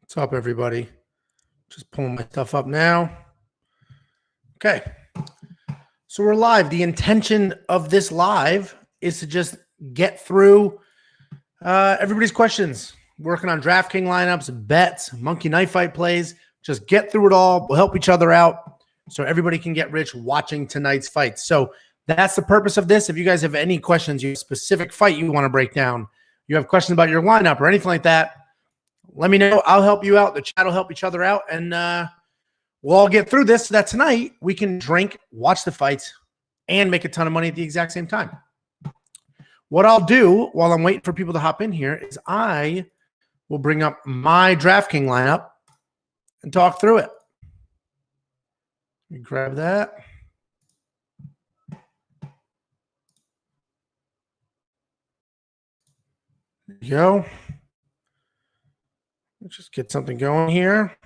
What's up, everybody? Just pulling my stuff up now. Okay. So we're live. The intention of this live is to just get through everybody's questions. Working on DraftKings lineups, bets, monkey knife fight plays. Just get through it all. We'll help each other out so everybody can get rich watching tonight's fights. So that's the purpose of this. If you guys have any questions, you have a specific fight you want to break down, you have questions about your lineup or anything like that, let me know. I'll help you out. The chat will help each other out. And we'll all get through this so that tonight we can drink, watch the fights, and make a ton of money at the exact same time. What I'll do while I'm waiting for people to hop in here is I will bring up my DraftKings lineup and talk through it. Let me grab that. There you go. Let's just get something going here.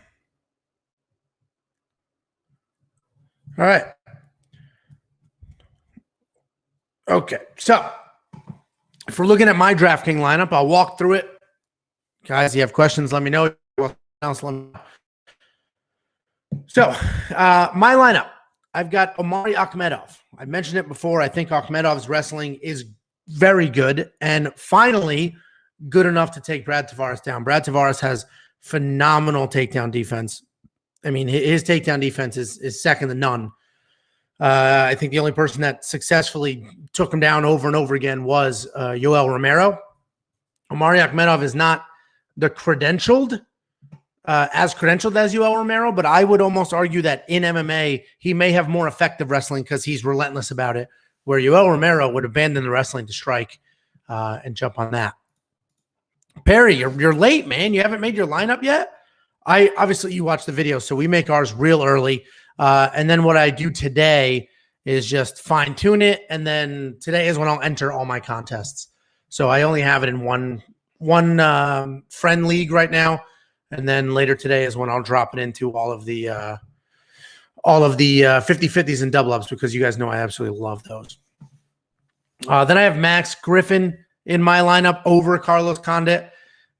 All right. Okay. So if we're looking at my DraftKings lineup, I'll walk through it. Guys, you have questions, let me know. So my lineup, I've got Omari Akhmedov. I mentioned it before. I think Akhmedov's wrestling is very good and finally good enough to take Brad Tavares down. Brad Tavares has phenomenal takedown defense. I mean, his takedown defense is second to none. I think the only person that successfully took him down over and over again was Yoel Romero. Omari Akhmedov is not the credentialed, as Yoel Romero, but I would almost argue that in MMA, he may have more effective wrestling because he's relentless about it, where Yoel Romero would abandon the wrestling to strike and jump on that. Perry, you're late, man. You haven't made your lineup yet? Obviously, you watch the video, so we make ours real early. And then what I do today is just fine-tune it, and then today is when I'll enter all my contests. So I only have it in one friend league right now, and then later today is when I'll drop it into all of the 50-50s and double-ups because you guys know I absolutely love those. Then I have Max Griffin in my lineup over Carlos Condit.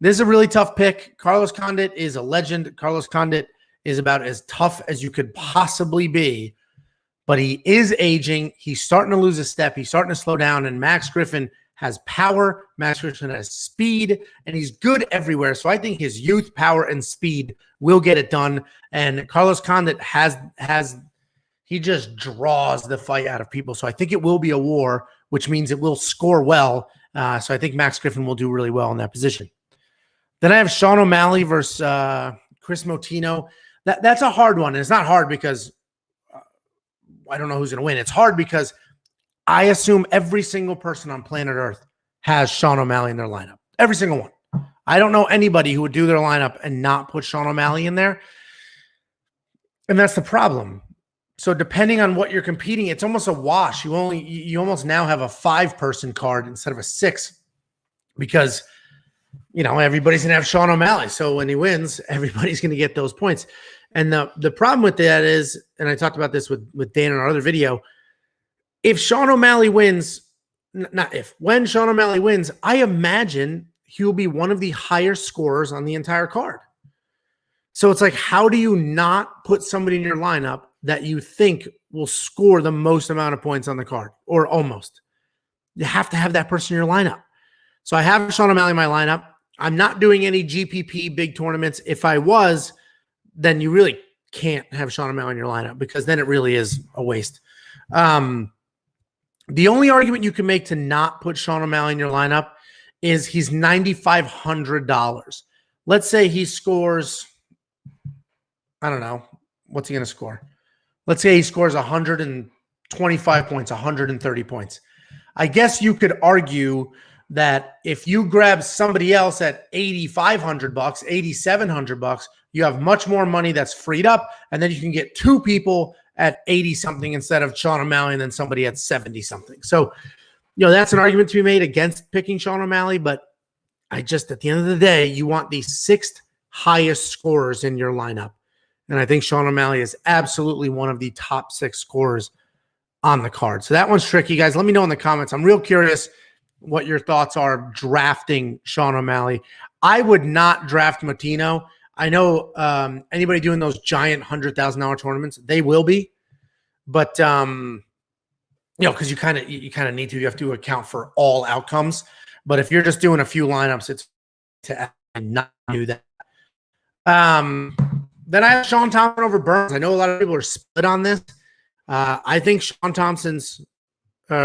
This is a really tough pick. Carlos Condit is a legend. Carlos Condit is about as tough as you could possibly be, but he is aging. He's starting to lose a step. He's starting to slow down, and Max Griffin has power. Max Griffin has speed, and he's good everywhere. So I think his youth, power, and speed will get it done. And Carlos Condit he just draws the fight out of people. So I think it will be a war, which means it will score well. So I think Max Griffin will do really well in that position. Then I have Sean O'Malley versus Chris Motino. That's a hard one. And it's not hard because I don't know who's going to win. It's hard because I assume every single person on planet Earth has Sean O'Malley in their lineup. Every single one. I don't know anybody who would do their lineup and not put Sean O'Malley in there. And that's the problem. So depending on what you're competing, it's almost a wash. You almost now have a 5-person card instead of a 6 because, you know, everybody's going to have Sean O'Malley. So when he wins, everybody's going to get those points. And the problem with that is, and I talked about this with Dan in our other video, if Sean O'Malley wins, when Sean O'Malley wins, I imagine he will be one of the higher scorers on the entire card. So it's like, how do you not put somebody in your lineup that you think will score the most amount of points on the card, or almost? You have to have that person in your lineup. So I have Sean O'Malley in my lineup. I'm not doing any GPP big tournaments. If I was, then you really can't have Sean O'Malley in your lineup because then it really is a waste. The only argument you can make to not put Sean O'Malley in your lineup is he's $9,500. Let's say he scores, I don't know, what's he going to score? Let's say he scores 125 points, 130 points. I guess you could argue that if you grab somebody else at $8,500, $8,700, you have much more money that's freed up, and then you can get 2 people at 80-something instead of Sean O'Malley and then somebody at 70-something. So, you know, that's an argument to be made against picking Sean O'Malley, but at the end of the day, you want the 6th highest scorers in your lineup. And I think Sean O'Malley is absolutely one of the top 6 scorers on the card. So that one's tricky, guys. Let me know in the comments. I'm real curious what your thoughts are drafting Sean O'Malley. I would not draft Motino. I know anybody doing those giant $100,000 tournaments, they will be, but because you kind of need to. You have to account for all outcomes. But if you're just doing a few lineups, it's to not do that. Then I have Sean Thompson over Burns. I know a lot of people are split on this. I think Sean Thompson's Stephen,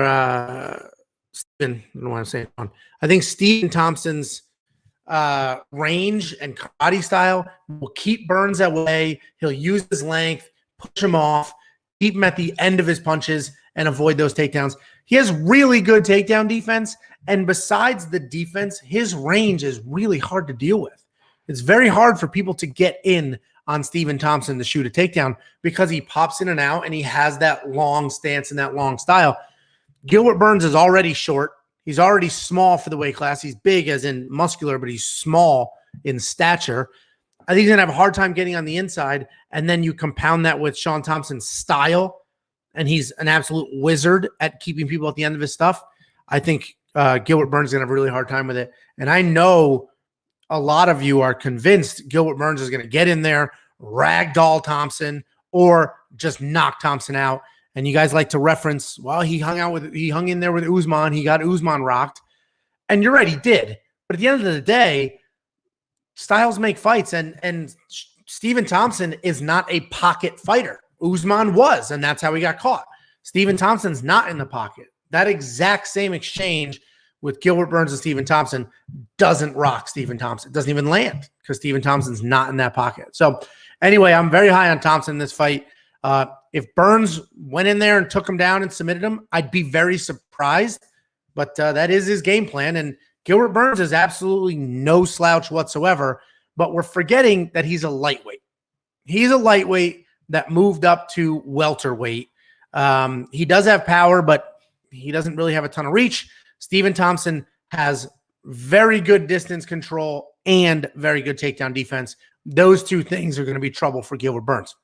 I don't know what I'm saying. I think Stephen Thompson's range and karate style will keep Burns at bay. He'll use his length, push him off, keep him at the end of his punches, and avoid those takedowns. He has really good takedown defense, and besides the defense, his range is really hard to deal with. It's very hard for people to get in on Stephen Thompson to shoot a takedown because he pops in and out, and he has that long stance and that long style. Gilbert Burns is already short. He's already small for the weight class. He's big as in muscular, but he's small in stature. I think he's going to have a hard time getting on the inside, and then you compound that with Sean Thompson's style, and he's an absolute wizard at keeping people at the end of his stuff. I think Gilbert Burns is going to have a really hard time with it, and I know a lot of you are convinced Gilbert Burns is going to get in there, ragdoll Thompson, or just knock Thompson out. And you guys like to reference, well, he hung in there with Usman. He got Usman rocked. And you're right, he did. But at the end of the day, styles make fights. And Stephen Thompson is not a pocket fighter. Usman was, and that's how he got caught. Stephen Thompson's not in the pocket. That exact same exchange with Gilbert Burns and Stephen Thompson doesn't rock Stephen Thompson. It doesn't even land because Stephen Thompson's not in that pocket. So anyway, I'm very high on Thompson in this fight. If Burns went in there and took him down and submitted him, I'd be very surprised. But that is his game plan. And Gilbert Burns is absolutely no slouch whatsoever. But we're forgetting that he's a lightweight. He's a lightweight that moved up to welterweight. He does have power, but he doesn't really have a ton of reach. Stephen Thompson has very good distance control and very good takedown defense. Those two things are going to be trouble for Gilbert Burns.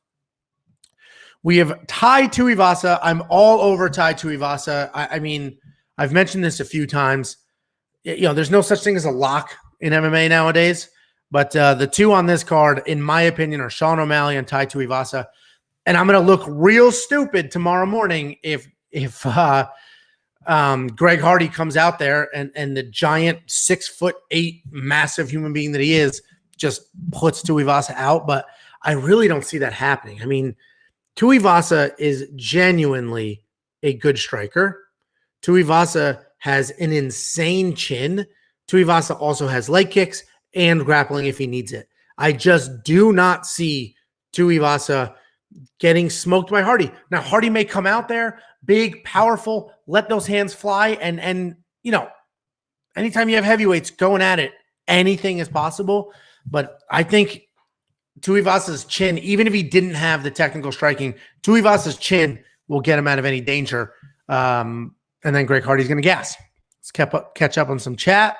We have Tai Tuivasa. I'm all over Tai Tuivasa. I mean, I've mentioned this a few times. There's no such thing as a lock in MMA nowadays. But the two on this card, in my opinion, are Sean O'Malley and Tai Tuivasa. And I'm going to look real stupid tomorrow morning if Greg Hardy comes out there and the giant 6'8" massive human being that he is just puts Tuivasa out. But I really don't see that happening. I mean, Tuivasa is genuinely a good striker. Tuivasa has an insane chin. Tuivasa also has leg kicks and grappling if he needs it. I just do not see Tuivasa getting smoked by Hardy. Now, Hardy may come out there, big, powerful, let those hands fly, and anytime you have heavyweights going at it, anything is possible. But I think Tuivasa's chin, even if he didn't have the technical striking, Tuivasa's chin will get him out of any danger. And then Greg Hardy's going to gas. Let's catch up on some chat.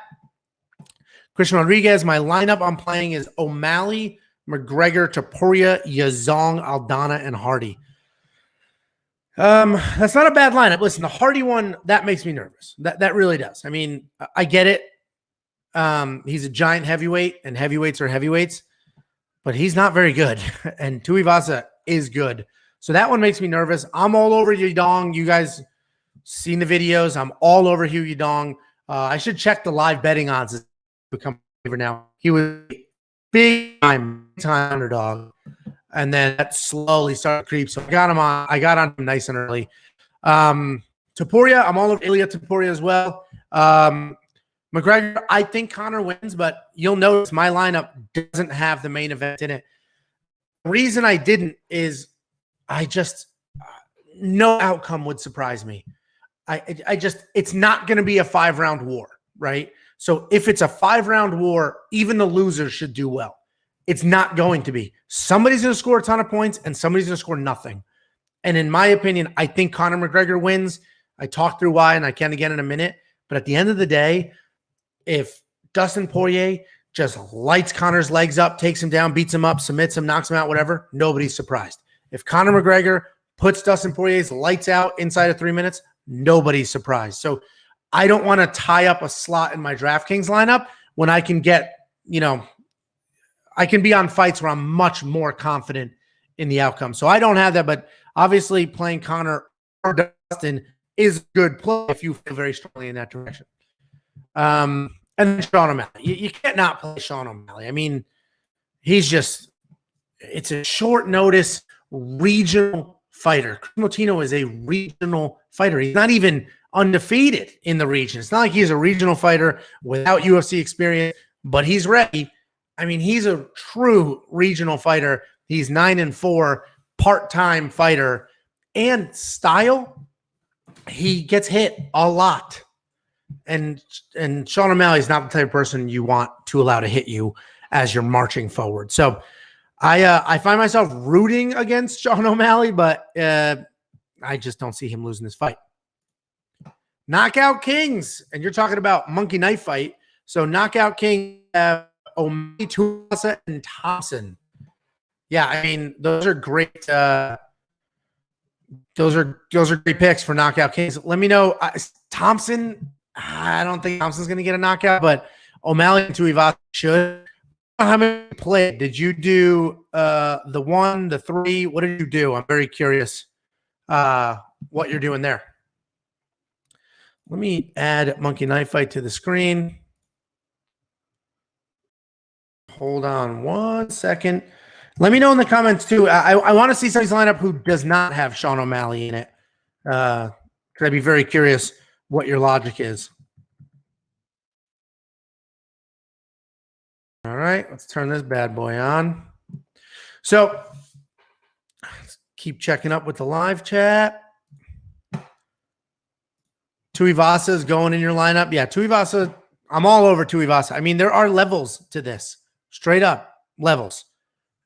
Christian Rodriguez, my lineup I'm playing is O'Malley, McGregor, Poirier, Yazong, Aldana, and Hardy. That's not a bad lineup. Listen, the Hardy one, that makes me nervous. That really does. I mean, I get it. He's a giant heavyweight, and heavyweights are heavyweights, but he's not very good. And Tuivasa is good. So that one makes me nervous. I'm all over Yudong. You guys seen the videos. I'm all over Hugh Yudong. I should check the live betting odds. It's become favorite now. He was big time underdog. And then that slowly started to creep. So I got on him nice and early. Topuria, I'm all over Ilya Topuria as well. McGregor, I think Conor wins, but you'll notice my lineup doesn't have the main event in it. The reason I didn't is no outcome would surprise me. It's not going to be a 5-round war, right? So if it's a 5-round war, even the losers should do well. It's not going to be. Somebody's going to score a ton of points and somebody's going to score nothing. And in my opinion, I think Conor McGregor wins. I talked through why, and I can again in a minute. But at the end of the day, if Dustin Poirier just lights Conor's legs up, takes him down, beats him up, submits him, knocks him out, whatever, nobody's surprised. If Conor McGregor puts Dustin Poirier's lights out inside of 3 minutes, nobody's surprised. So I don't want to tie up a slot in my DraftKings lineup when I can get, I can be on fights where I'm much more confident in the outcome. So I don't have that, but obviously playing Conor or Dustin is a good play if you feel very strongly in that direction. And then Sean O'Malley. You can't not play Sean O'Malley. I mean, it's a short notice regional fighter. Chris Motino is a regional fighter. He's not even undefeated in the region. It's not like he's a regional fighter without UFC experience, but he's ready. I mean, he's a true regional fighter. He's 9-4, part-time fighter, and style. He gets hit a lot. And Sean O'Malley is not the type of person you want to allow to hit you as you're marching forward. So I find myself rooting against Sean O'Malley, but I just don't see him losing this fight. Knockout Kings, and you're talking about monkey knife fight. So Knockout King, O'Malley, Tuivasa, and Thompson. Yeah, I mean, those are great. Those are great picks for Knockout Kings. Let me know. Thompson, I don't think Thompson's going to get a knockout, but O'Malley and Tuivasa should. How many played? Did you do the 1, the 3? What did you do? I'm very curious what you're doing there. Let me add Monkey Knife Fight to the screen. Hold on 1 second. Let me know in the comments too. I want to see somebody's lineup who does not have Sean O'Malley in it. Because I'd be very curious what your logic is. All right, let's turn this bad boy on. So, let's keep checking up with the live chat. Tuivasa is going in your lineup. Yeah, Tuivasa, I'm all over Tuivasa. I mean, there are levels to this. Straight up levels.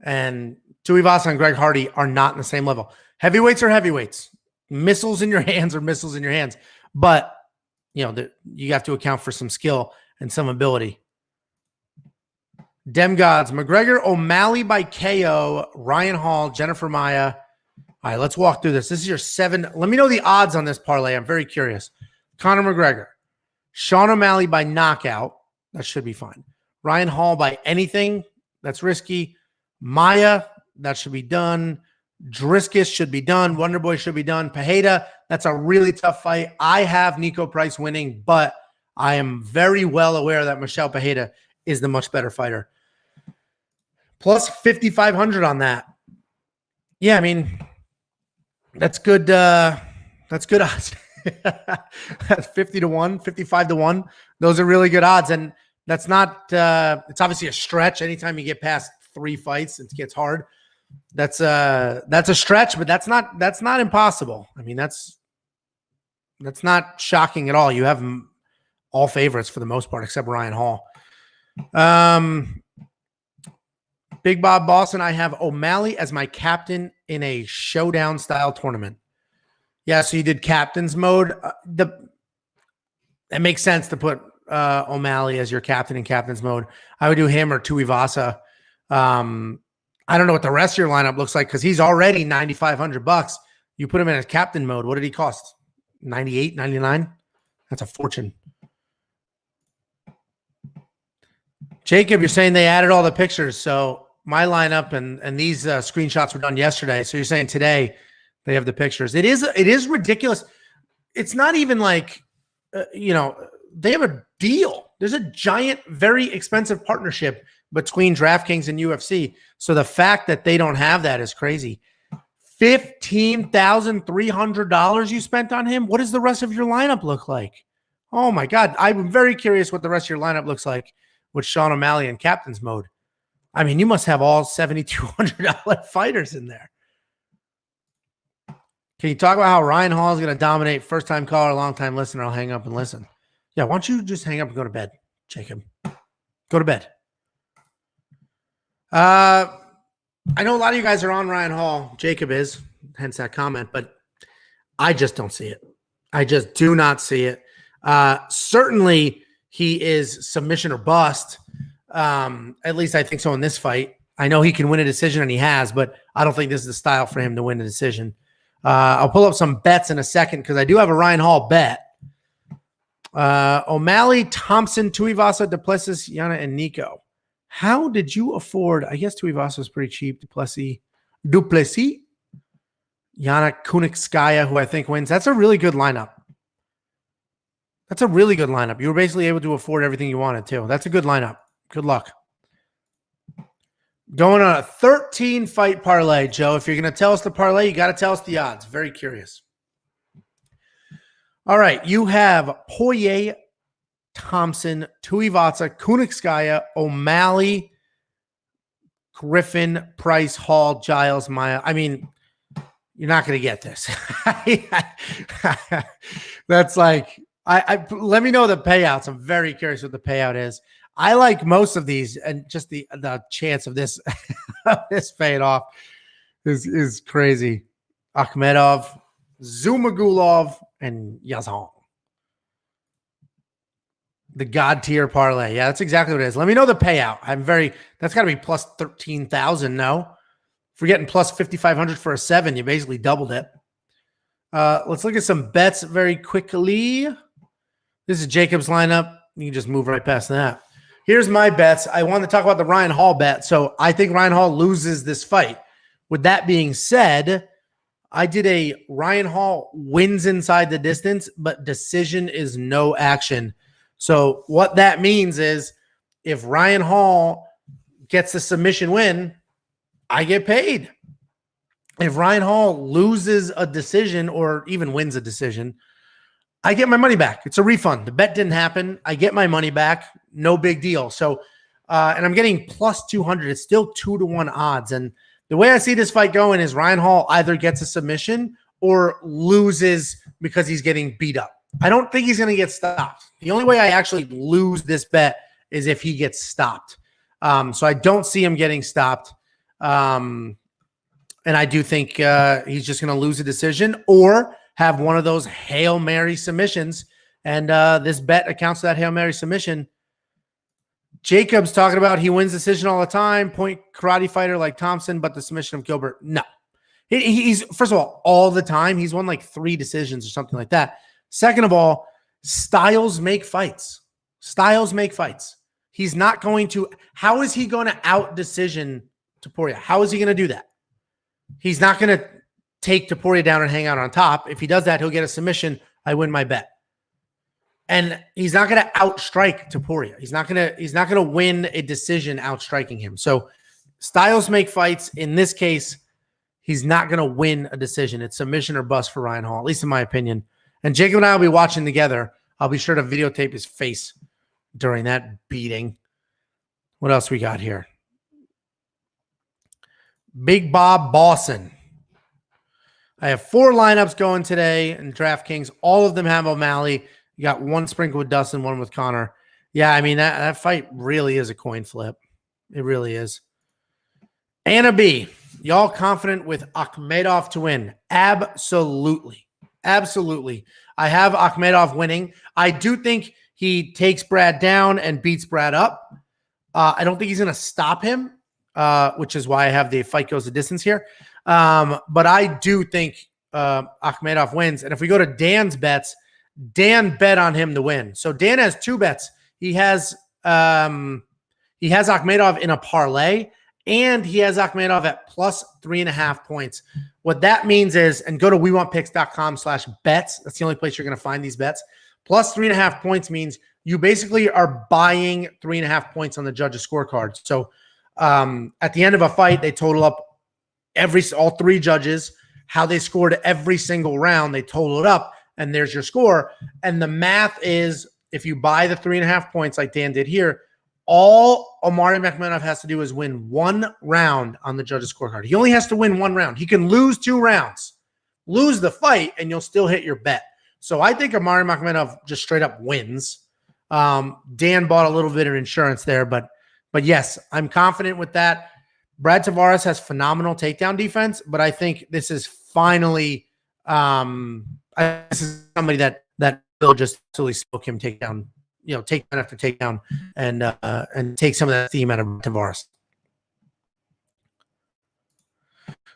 And Tuivasa and Greg Hardy are not in the same level. Heavyweights are heavyweights. Missiles in your hands are missiles in your hands. But, you know, you have to account for some skill and some ability. Dem Gods, McGregor, O'Malley by KO, Ryan Hall, Jennifer Maia. All right, let's walk through this. This is your 7. Let me know the odds on this parlay. I'm very curious. Conor McGregor, Sean O'Malley by knockout. That should be fine. Ryan Hall by anything. That's risky. Maia, that should be done. Driscus should be done. Wonderboy should be done. Pereira, that's a really tough fight. I have Nico Price winning, but I am very well aware that Michel Pereira is the much better fighter. Plus 5,500 on that. Yeah, I mean, that's good. That's good odds. That's 50-1, 55-1. Those are really good odds. And that's not, it's obviously a stretch. Anytime you get past 3 fights, it gets hard. That's a stretch, but that's not impossible. I mean, that's not shocking at all. You have all favorites for the most part, except Ryan Hall. Big Bob Boston, I have O'Malley as my captain in a showdown style tournament. Yeah, so you did captain's mode. It makes sense to put O'Malley as your captain in captain's mode. I would do him or Tuivasa. I don't know what the rest of your lineup looks like because he's already $9,500. You put him in his captain mode. What did he cost? 98, 99? That's a fortune. Jacob, you're saying they added all the pictures. So my lineup and these screenshots were done yesterday. So you're saying today they have the pictures. It is ridiculous. It's not even like, they have a deal. There's a giant, very expensive partnership between DraftKings and UFC. So the fact that they don't have that is crazy. $15,300 you spent on him. What does the rest of your lineup look like? Oh my God. I'm very curious what the rest of your lineup looks like with Sean O'Malley in captain's mode. I mean, you must have all $7,200 fighters in there. Can you talk about how Ryan Hall is going to dominate? First-time caller, long-time listener. I'll hang up and listen. Yeah, why don't you just hang up and go to bed, Jacob? Go to bed. I know a lot of you guys are on Ryan Hall. Jacob is, hence that comment, but I just don't see it. I just do not see it. Certainly, he is submission or bust. At least I think so in this fight. I know he can win a decision, and he has, but I don't think this is the style for him to win a decision. I'll pull up some bets in a second because I do have a Ryan Hall bet. O'Malley, Thompson, Tuivasa, Duplessis, Yana, and Nico. How did you afford? I guess Tuivasa was pretty cheap. Duplessis, Yana Kunitskaya, who I think wins. That's a really good lineup. That's a really good lineup. You were basically able to afford everything you wanted too. That's a good lineup. Good luck. Going on a 13-fight parlay, Joe. If you're going to tell us the parlay, you got to tell us the odds. Very curious. All right. You have Poirier, Thompson, Tuivasa, Kunitskaya, O'Malley, Griffin, Price, Hall, Giles, Maya. I mean, you're not going to get this. That's like, let me know the payouts. I'm very curious what the payout is. I like most of these, and just the chance of this this paying off is crazy. Akhmedov, Zumagulov, and Yazan. The God tier parlay. Yeah, that's exactly what it is. Let me know the payout. That's got to be plus 13,000. No, if we're getting plus 5,500 for a 7, you basically doubled it. Let's look at some bets very quickly. This is Jacob's lineup. You can just move right past that. Here's my bets. I want to talk about the Ryan Hall bet. So I think Ryan Hall loses this fight. With that being said, I did a Ryan Hall wins inside the distance, but decision is no action. So what that means is if Ryan Hall gets a submission win, I get paid. If Ryan Hall loses a decision or even wins a decision, I get my money back. It's a refund. The bet didn't happen. I get my money back. No big deal. So, and I'm getting plus 200. It's still 2-1 odds. And the way I see this fight going is Ryan Hall either gets a submission or loses because he's getting beat up. I don't think he's going to get stopped. The only way I actually lose this bet is if he gets stopped. So I don't see him getting stopped. And I do think he's just going to lose a decision or have one of those Hail Mary submissions. And this bet accounts for that Hail Mary submission. Jacob's talking about he wins decision all the time, point karate fighter like Thompson, but the submission of Gilbert, no. He's, first of all the time, he's won like 3 decisions or something like that. Second of all, styles make fights. Styles make fights. He's not going to, how is he going to out decision Topuria? How is he going to do that? He's not going to take Topuria down and hang out on top. If he does that, he'll get a submission. I win my bet. And he's not going to outstrike Topuria. He's not going to win a decision outstriking him. So styles make fights. In this case, he's not going to win a decision. It's submission or bust for Ryan Hall, at least in my opinion. And Jacob and I will be watching together. I'll be sure to videotape his face during that beating. What else we got here? Big Bob Bosson. I have 4 lineups going today in DraftKings. All of them have O'Malley. You got 1 sprinkle with Dustin, 1 with Connor. Yeah, I mean, that fight really is a coin flip. It really is. Anna B, y'all confident with Akhmedov to win? Absolutely. Absolutely. I have Akhmedov winning. I do think he takes Brad down and beats Brad up. I don't think he's going to stop him, which is why I have the fight goes the distance here. But I do think Akhmedov wins. And if we go to Dan's bets, Dan bet on him to win. So Dan has 2 bets. He has Akhmedov in a parlay, and he has Akhmedov at plus 3.5 points. What that means is, and go to wewantpicks.com/bets. That's the only place you're going to find these bets. Plus 3.5 points means you basically are buying 3.5 points on the judge's scorecard. So at the end of a fight, they total up all 3 judges, how they scored every single round. They total it up, and there's your score. And the math is, if you buy the 3.5 points like Dan did here, all Omari Makhmedov has to do is win 1 round on the judge's scorecard. He only has to win 1 round. He can lose 2 rounds, lose the fight, and you'll still hit your bet. So I think Omari Makhmedov just straight up wins. Dan bought a little bit of insurance there, but yes, I'm confident with that. Brad Tavares has phenomenal takedown defense, but I think this is finally this is somebody that will just absolutely smoke him takedown, takedown after takedown, and take some of that theme out of Tavares.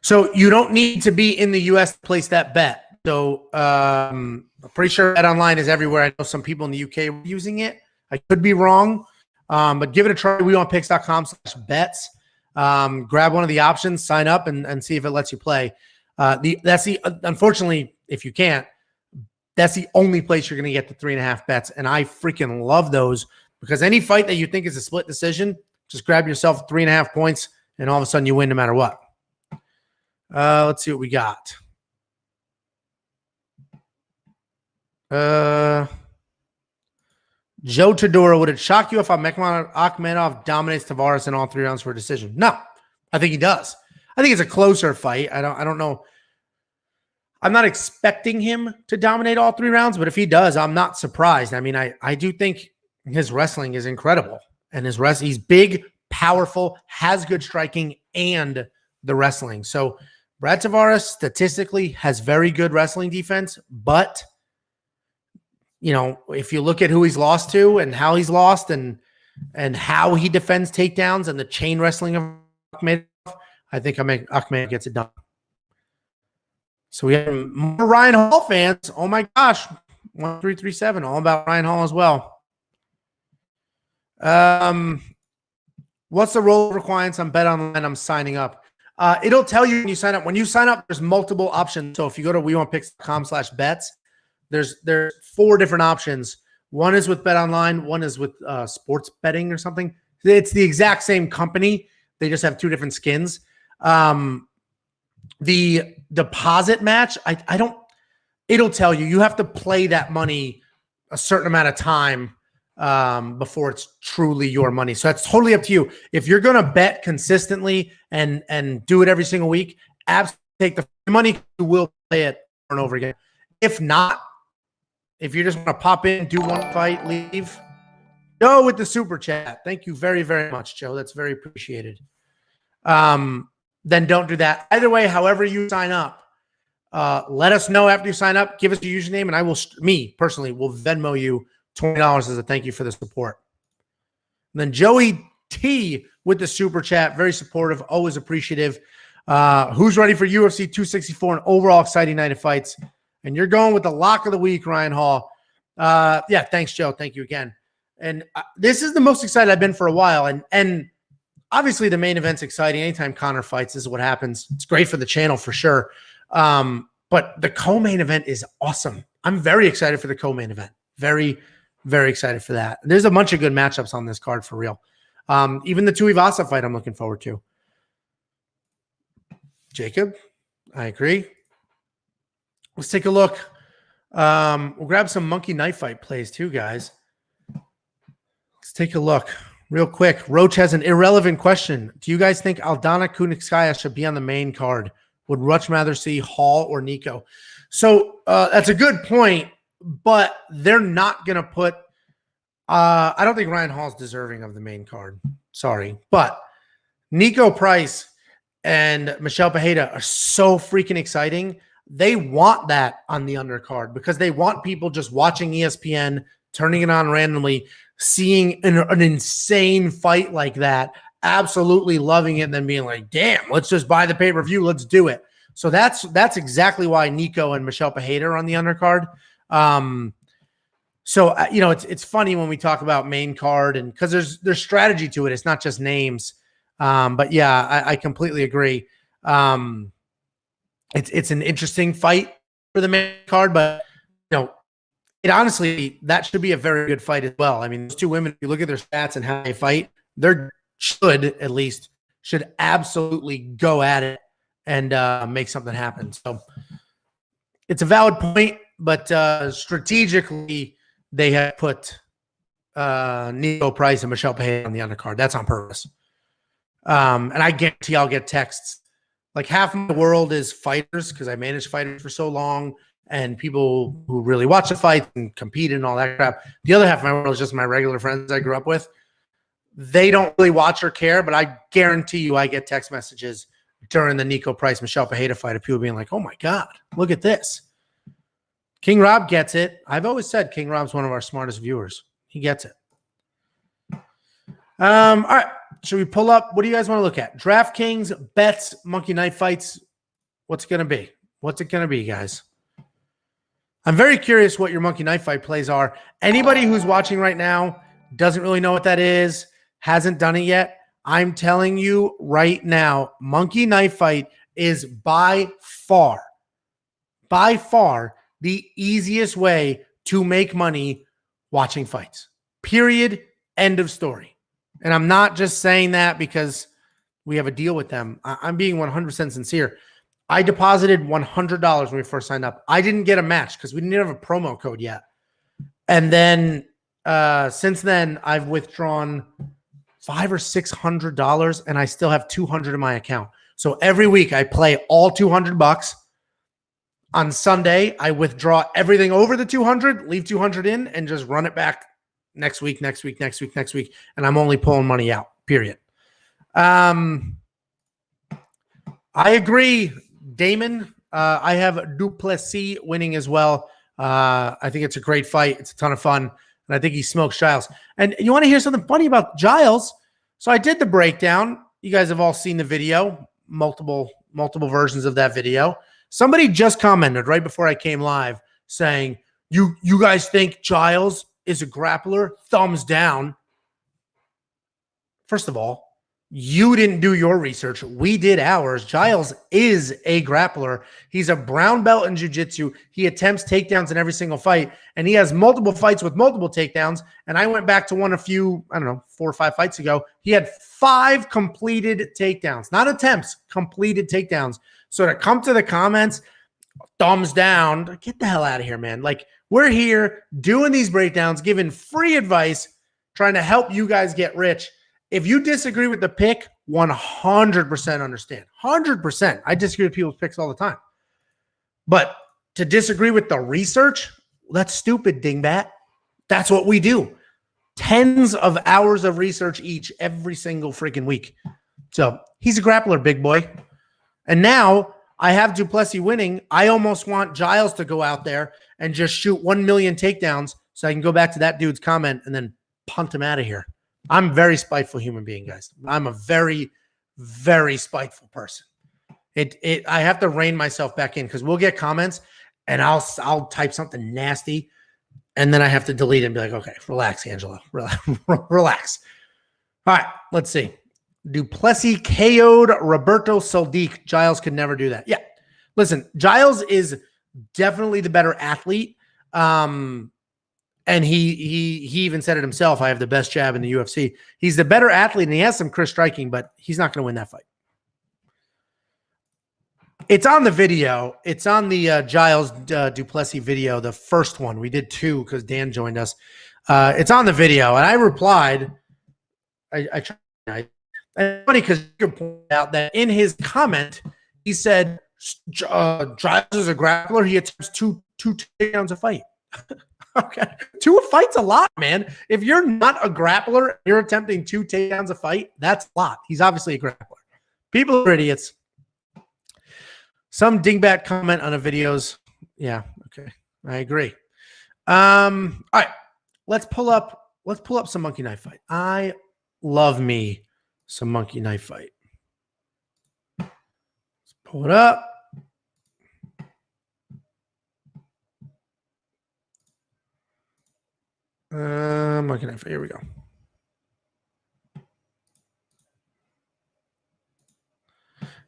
So you don't need to be in the U.S. to place that bet. So I'm pretty sure Bet Online is everywhere. I know some people in the UK are using it. I could be wrong. But give it a try. WeWantPicks.com/bets. Grab one of the options, sign up, and see if it lets you play. Unfortunately, if you can't, that's the only place you're going to get the 3.5 bets. And I freaking love those, because any fight that you think is a split decision, just grab yourself 3.5 points, and all of a sudden you win no matter what. Let's see what we got. Joe Todora, would it shock you if Akhmedov dominates Tavares in all 3 rounds for a decision? No, I think he does. I think it's a closer fight. I don't know. I'm not expecting him to dominate all 3 rounds, but if he does, I'm not surprised. I mean, I do think his wrestling is incredible, and he's big, powerful, has good striking, and the wrestling. So Brad Tavares statistically has very good wrestling defense, but if you look at who he's lost to and how he's lost and how he defends takedowns and the chain wrestling of Akhmedov, I think Akhmedov gets it done. So we have more Ryan Hall fans. Oh my gosh. 1337, all about Ryan Hall as well. What's the role requirements on Bet Online? I'm signing up. It'll tell you when you sign up. When you sign up, there's multiple options. So if you go to WeWantPicks.com/bets, there's 4 different options. One is with Bet Online, one is with sports betting or something. It's the exact same company. They just have 2 different skins. The deposit match, it'll tell you have to play that money a certain amount of time before it's truly your money. So that's totally up to you. If you're going to bet consistently and do it every single week, absolutely take the money. You will play it over and over again. If not, if you just want to pop in, do one fight, leave, go with the super chat. Thank you very, very much, Joe. That's very appreciated. Then don't do that. Either way, however you sign up, let us know after you sign up. Give us your username, and I will, me personally, will Venmo you $20 as a thank you for the support. And then Joey T with the super chat, very supportive, always appreciative. Who's ready for UFC 264, an overall exciting night of fights? And you're going with the lock of the week, Ryan Hall. Yeah, thanks, Joe. Thank you again. And this is the most excited I've been for a while. And obviously the main event's exciting. Anytime Conor fights, this is what happens. It's great for the channel for sure. But the co-main event is awesome. I'm very excited for the co-main event. Very, very excited for that. There's a bunch of good matchups on this card for real. Even the Tuivasa fight I'm looking forward to. Jacob, I agree. Let's take a look. We'll grab some Monkey Knife Fight plays too, guys. Let's take a look real quick. Roach has an irrelevant question. Do you guys think Aldana Kunitskaya should be on the main card? Would much rather see Hall or Nico? So that's a good point, but they're not going to put I don't think Ryan Hall's deserving of the main card. Sorry. But Nico Price and Michelle Pereira are so freaking exciting. They want that on the undercard because they want people just watching ESPN, turning it on randomly, seeing an insane fight like that, absolutely loving it, and then being like, damn, let's just buy the pay-per-view. Let's do it. So that's exactly why Nico and Michelle Pereira are on the undercard. So, it's funny when we talk about main card and because there's strategy to it. It's not just names. But yeah, I completely agree. It's an interesting fight for the main card, but it honestly, that should be a very good fight as well. I mean, those 2 women, if you look at their stats and how they fight, should absolutely go at it and make something happen. So it's a valid point, but strategically they have put Nico Price and Michelle Pereira on the undercard. That's on purpose. And I guarantee I'll get texts. Like half of the world is fighters because I managed fighters for so long and people who really watch the fight and compete and all that crap. The other half of my world is just my regular friends I grew up with. They don't really watch or care, but I guarantee you I get text messages during the Nico Price Michelle Pereira fight of people being like, oh my God, look at this. King Rob gets it. I've always said King Rob's one of our smartest viewers. He gets it. All right. Should we pull up? What do you guys want to look at? DraftKings, bets, Monkey Knife Fights. What's it going to be? What's it going to be, guys? I'm very curious what your Monkey Knife Fight plays are. Anybody who's watching right now, doesn't really know what that is, hasn't done it yet. I'm telling you right now, Monkey Knife Fight is by far the easiest way to make money watching fights. Period. End of story. And I'm not just saying that because we have a deal with them. I'm being 100% sincere. I deposited $100 when we first signed up. I didn't get a match because we didn't have a promo code yet. And then since then, I've withdrawn $500 or $600, and I still have $200 in my account. So every week I play all $200. On Sunday, I withdraw everything over the 200, leave 200 in, and just run it back next week. And I'm only pulling money out, period. I agree, Damon. I have Duplessis winning as well. I think it's a great fight. It's a ton of fun. And I think he smokes Giles. And you want to hear something funny about Giles? So I did the breakdown. You guys have all seen the video, multiple versions of that video. Somebody just commented right before I came live saying, you guys think Giles is a grappler? Thumbs down. First of all, you didn't do your research. We did ours. Giles is a grappler. He's a brown belt in jiu-jitsu. He attempts takedowns in every single fight, and he has multiple fights with multiple takedowns. And I went back to one a few, 4 or 5 fights ago. He had 5 completed takedowns, not attempts, completed takedowns. So to come to the comments, thumbs down, get the hell out of here, man. Like, we're here doing these breakdowns, giving free advice, trying to help you guys get rich. If you disagree with the pick, 100% understand. 100%. I disagree with people's picks all the time. But to disagree with the research, that's stupid, dingbat. That's what we do. Tens of hours of research each every single freaking week. So he's a grappler, big boy. And now I have Duplessis winning. I almost want Giles to go out there and just shoot 1 million takedowns so I can go back to that dude's comment and then punt him out of here. I'm a very spiteful human being, guys. I'm a very, very spiteful person. I have to rein myself back in because we'll get comments and I'll type something nasty and then I have to delete it and be like, okay, relax, Angelo. Relax. All right, let's see. Duplessis KO'd Roberto Soldic. Giles could never do that. Yeah. Listen, Giles is definitely the better athlete. And he even said it himself. I have the best jab in the UFC. He's the better athlete, and he has some crisp striking, but he's not going to win that fight. It's on the video. It's on the Giles Duplessis video, the first one. We did 2 because Dan joined us. It's on the video, and I replied. I tried. And funny because you can point out that in his comment, he said, Giles is a grappler. He attempts two takedowns a fight. Okay. 2 fights a lot, man. If you're not a grappler, you're attempting 2 takedowns a fight, that's a lot. He's obviously a grappler. People are idiots. Some dingbat comment on the videos. Yeah, okay. I agree. All right. Let's pull up some Monkey Knife Fight. I love me some Monkey Knife Fight. Let's pull it up. Monkey Knife Fight. Here we go.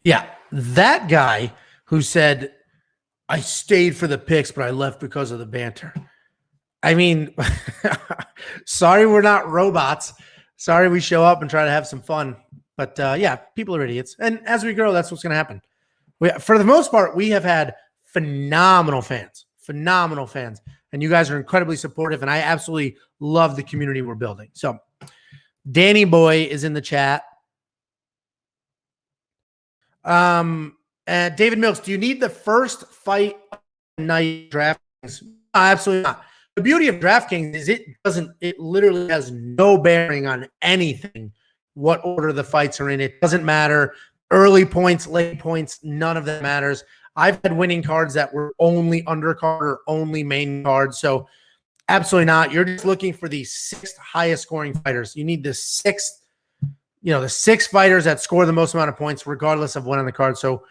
Yeah, that guy who said, I stayed for the picks, but I left because of the banter. I mean, sorry we're not robots. Sorry we show up and try to have some fun. But yeah, people are idiots. And as we grow, that's what's going to happen. For the most part, we have had phenomenal fans. And you guys are incredibly supportive. And I absolutely love the community we're building. So Danny Boy is in the chat. David Mills, do you need the first fight night DraftKings? No, absolutely not. The beauty of DraftKings is it literally has no bearing on anything, what order the fights are in. It doesn't matter. Early points, late points, none of that matters. I've had winning cards that were only undercard or only main cards. So absolutely not. You're just looking for the 6th highest scoring fighters. You need the 6th, the 6 fighters that score the most amount of points, regardless of what on the card. So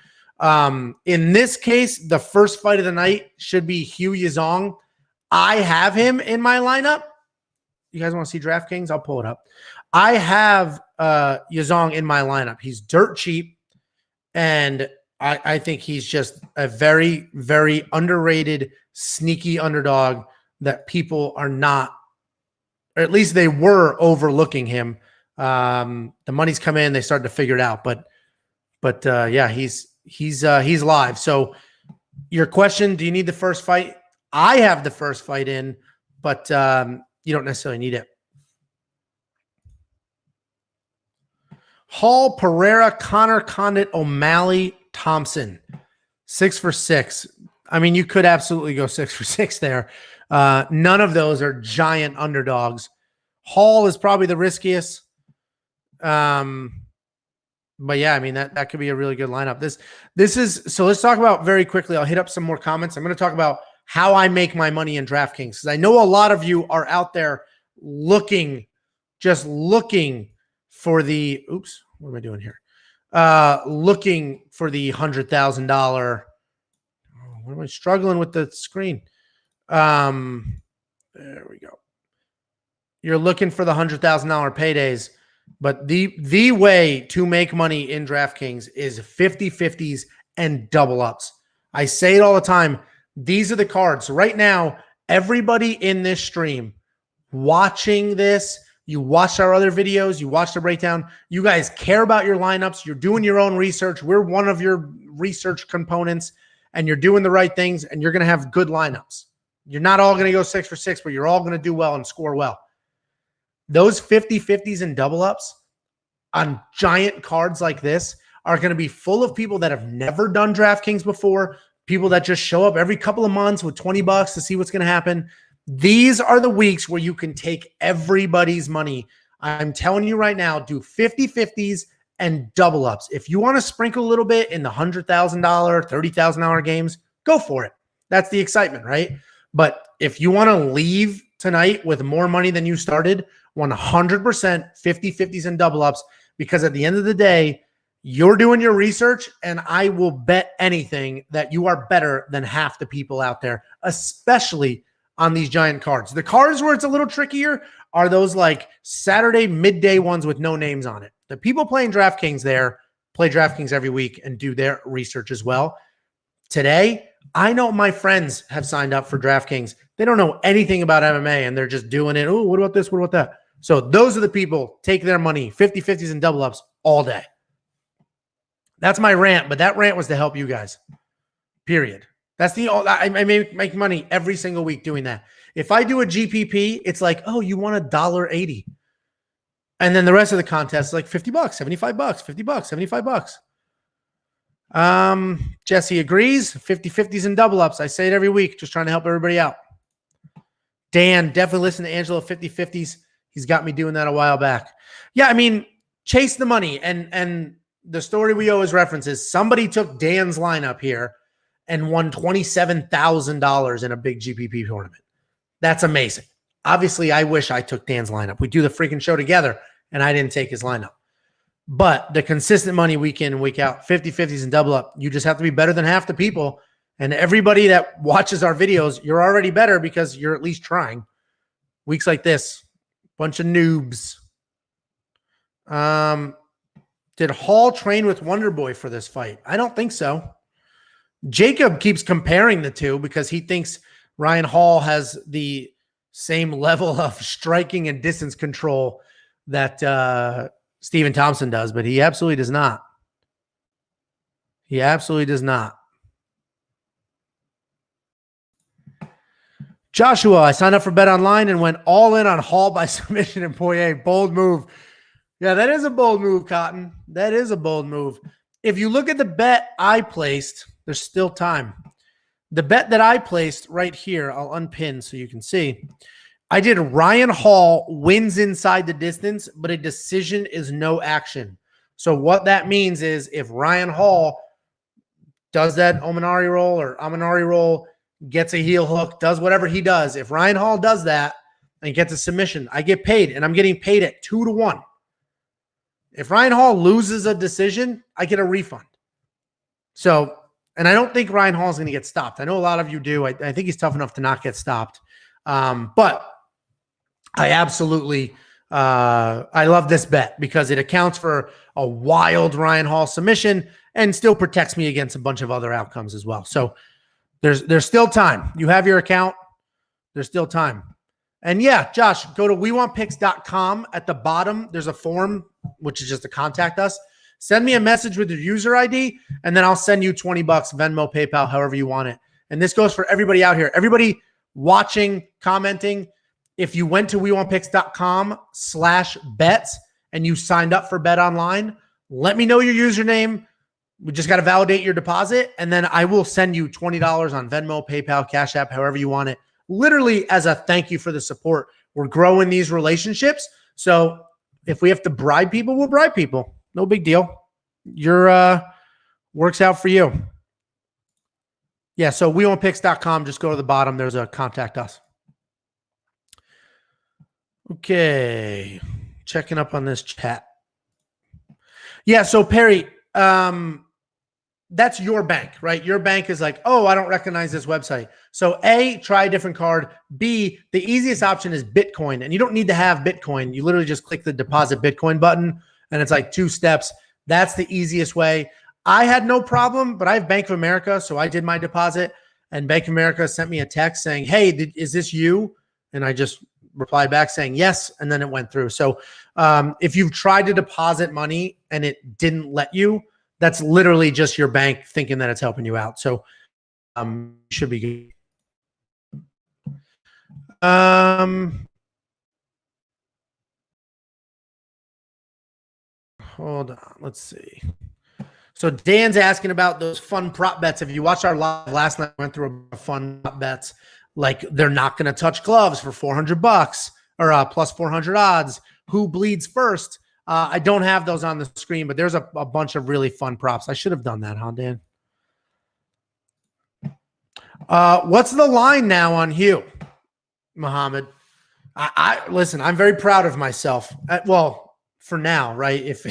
in this case, the first fight of the night should be Hugh Yazong. I have him in my lineup. You guys want to see DraftKings? I'll pull it up. I have Yazong in my lineup. He's dirt cheap, and I think he's just a very, very underrated, sneaky underdog that people are not, or at least they were overlooking him. The money's come in, they started to figure it out, but yeah, he's live. So your question, do you need the first fight? I have the first fight in, but you don't necessarily need it. Hall, Pereira, Connor, Condit, O'Malley, Thompson. 6 for 6. I mean, you could absolutely go 6 for 6 there. None of those are giant underdogs. Hall is probably the riskiest. But yeah, I mean, that could be a really good lineup. This is, so let's talk about very quickly. I'll hit up some more comments. I'm going to talk about how I make my money in DraftKings, because I know a lot of you are out there just looking for the, oops, what am I doing here? Looking for the $100,000. What am I struggling with the screen? There we go. You're looking for the $100,000 paydays, but the way to make money in DraftKings is 50-50s and double ups. I say it all the time. These are the cards. Right now, everybody in this stream watching this, you watched our other videos, you watched the breakdown, you guys care about your lineups, you're doing your own research, we're one of your research components, and you're doing the right things, and you're going to have good lineups. You're not all going to go 6 for 6, but you're all going to do well and score well. Those 50-50s and double ups on giant cards like this are going to be full of people that have never done DraftKings before, people that just show up every couple of months with $20 to see what's going to happen. These are the weeks where you can take everybody's money. I'm telling you right now, do 50-50s and double ups. If you want to sprinkle a little bit in the $100,000, $30,000 games, go for it. That's the excitement, right? But if you want to leave tonight with more money than you started, 100% 50-50s and double ups, because at the end of the day, you're doing your research, and I will bet anything that you are better than half the people out there, especially on these giant cards. The cards where it's a little trickier are those like Saturday midday ones with no names on it. The people playing DraftKings there play DraftKings every week and do their research as well. Today, I know my friends have signed up for DraftKings. They don't know anything about MMA, and they're just doing it. Oh, what about this? What about that? So those are the people, take their money, 50-50s and double ups all day. That's my rant, but that rant was to help you guys, period. That's I make money every single week doing that. If I do a GPP, it's like, oh, you want $1.80. And then the rest of the contest is like $50, $75, $50, $75. Jesse agrees. 50-50s and double ups. I say it every week, just trying to help everybody out. Dan, definitely listen to Angelo 50-50s. He's got me doing that a while back. Yeah, I mean, chase the money. And the story we always reference is somebody took Dan's lineup here and won $27,000 in a big GPP tournament. That's amazing. Obviously, I wish I took Dan's lineup. We do the freaking show together, and I didn't take his lineup. But the consistent money week in and week out, 50-50s and double up, you just have to be better than half the people. And everybody that watches our videos, you're already better because you're at least trying. Weeks like this, bunch of noobs. Did Hall train with Wonderboy for this fight? I don't think so. Jacob keeps comparing the two because he thinks Ryan Hall has the same level of striking and distance control that Stephen Thompson does, but he absolutely does not. He absolutely does not. Joshua, I signed up for Bet Online and went all in on Hall by submission and Poirier. Bold move. Yeah, that is a bold move, Cotton. That is a bold move. If you look at the bet I placed, there's still time. The bet that I placed right here, I'll unpin so you can see. I did Ryan Hall wins inside the distance, but a decision is no action. So what that means is if Ryan Hall does that Omanari roll or Amanari roll, gets a heel hook, does whatever he does, if Ryan Hall does that and gets a submission, I get paid, and I'm getting paid at 2-1. If Ryan Hall loses a decision, I get a refund. So, and I don't think Ryan Hall is going to get stopped. I know a lot of you do. I think he's tough enough to not get stopped. But I absolutely, I love this bet because it accounts for a wild Ryan Hall submission and still protects me against a bunch of other outcomes as well. So there's still time. You have your account. There's still time. And yeah, Josh, go to wewantpicks.com. At the bottom, there's a form, which is just to contact us. Send me a message with your user ID, and then I'll send you $20, Venmo, PayPal, however you want it. And this goes for everybody out here. Everybody watching, commenting, if you went to wewantpicks.com/bets and you signed up for Bet Online, let me know your username. We just got to validate your deposit, and then I will send you $20 on Venmo, PayPal, Cash App, however you want it. Literally as a thank you for the support. We're growing these relationships. So if we have to bribe people, we'll bribe people. No big deal. Your works out for you. Yeah, so wewantpicks.com. Just go to the bottom. There's a contact us. Okay. Checking up on this chat. Yeah, so Perry, that's your bank, right? Your bank is like, oh, I don't recognize this website. So A, try a different card. B, the easiest option is Bitcoin. And you don't need to have Bitcoin. You literally just click the deposit Bitcoin button and it's like 2 steps. That's the easiest way. I had no problem, but I have Bank of America. So I did my deposit and Bank of America sent me a text saying, hey, is this you? And I just replied back saying yes. And then it went through. So if you've tried to deposit money and it didn't let you, that's literally just your bank thinking that it's helping you out. So should be good. Hold on. Let's see. So Dan's asking about those fun prop bets. If you watched our live last night, I went through a fun prop bets. Like they're not going to touch gloves for $400 or plus 400 odds. Who bleeds first? I don't have those on the screen, but there's a bunch of really fun props. I should have done that, huh, Dan? What's the line now on Hugh, Muhammad? I listen, I'm very proud of myself. Well, for now, right? If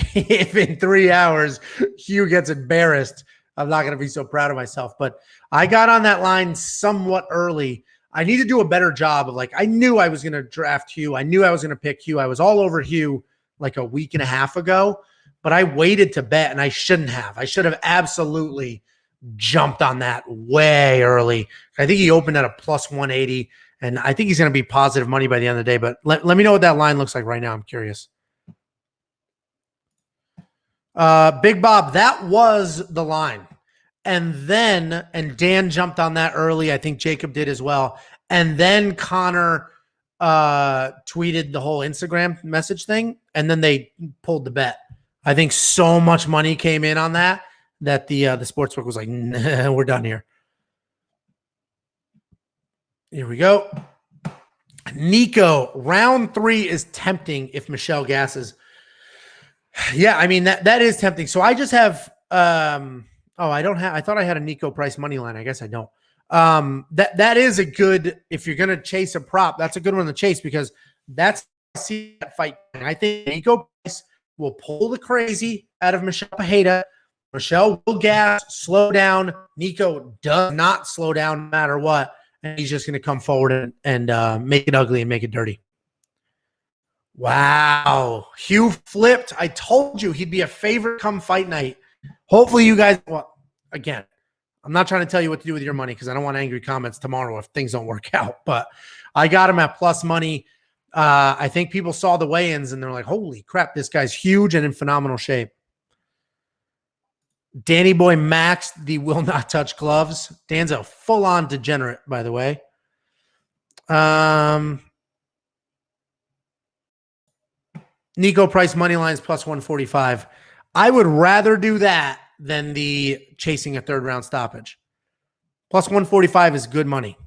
in 3 hours Hugh gets embarrassed, I'm not going to be so proud of myself. But I got on that line somewhat early. I need to do a better job of I knew I was going to draft Hugh. I knew I was going to pick Hugh. I was all over Hugh like a week and a half ago, but I waited to bet and I shouldn't have. I should have absolutely jumped on that way early. I think he opened at a plus 180 and I think he's going to be positive money by the end of the day, but let me know what that line looks like right now. I'm curious. Big Bob, that was the line. And Dan jumped on that early. I think Jacob did as well. And then Connor tweeted the whole Instagram message thing, and then they pulled the bet. I think so much money came in on that the sportsbook was like, nah, we're done here. Here we go. Nico, round 3 is tempting if Michelle gasses. Yeah, I mean that is tempting. So I just have I thought I had a Nico Price money line. I guess I don't. That is a good, if you're going to chase a prop, that's a good one to chase because that's see that fight. And I think Nico Price will pull the crazy out of Michelle Pajeda. Michelle will gas, slow down. Nico does not slow down no matter what. And he's just going to come forward and make it ugly and make it dirty. Wow. Hugh flipped. I told you he'd be a favorite come fight night. Hopefully you guys, well, again, I'm not trying to tell you what to do with your money because I don't want angry comments tomorrow if things don't work out. But I got him at plus money. I think people saw the weigh-ins and they're like, holy crap, this guy's huge and in phenomenal shape. Danny Boy maxed the will not touch gloves. Dan's a full-on degenerate, by the way. Nico Price money lines plus 145. I would rather do that than the chasing a third round stoppage. Plus 145 is good money.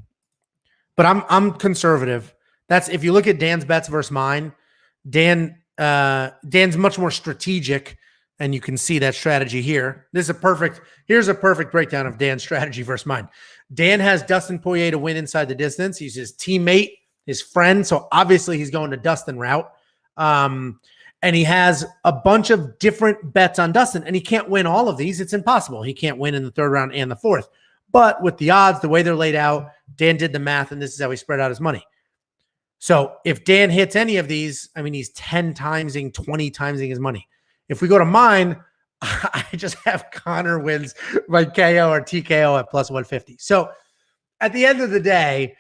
But I'm conservative. That's if you look at Dan's bets versus mine, Dan's much more strategic, and you can see that strategy here. Here's a perfect breakdown of Dan's strategy versus mine. Dan has Dustin Poirier to win inside the distance. He's his teammate, his friend, so obviously he's going to Dustin route. And he has a bunch of different bets on Dustin, and he can't win all of these. It's impossible. He can't win in the third round and the fourth. But with the odds, the way they're laid out, Dan did the math, and this is how he spread out his money. So if Dan hits any of these, I mean, he's 10 timesing, 20 timesing his money. If we go to mine, I just have Connor wins by KO or TKO at plus 150. So at the end of the day,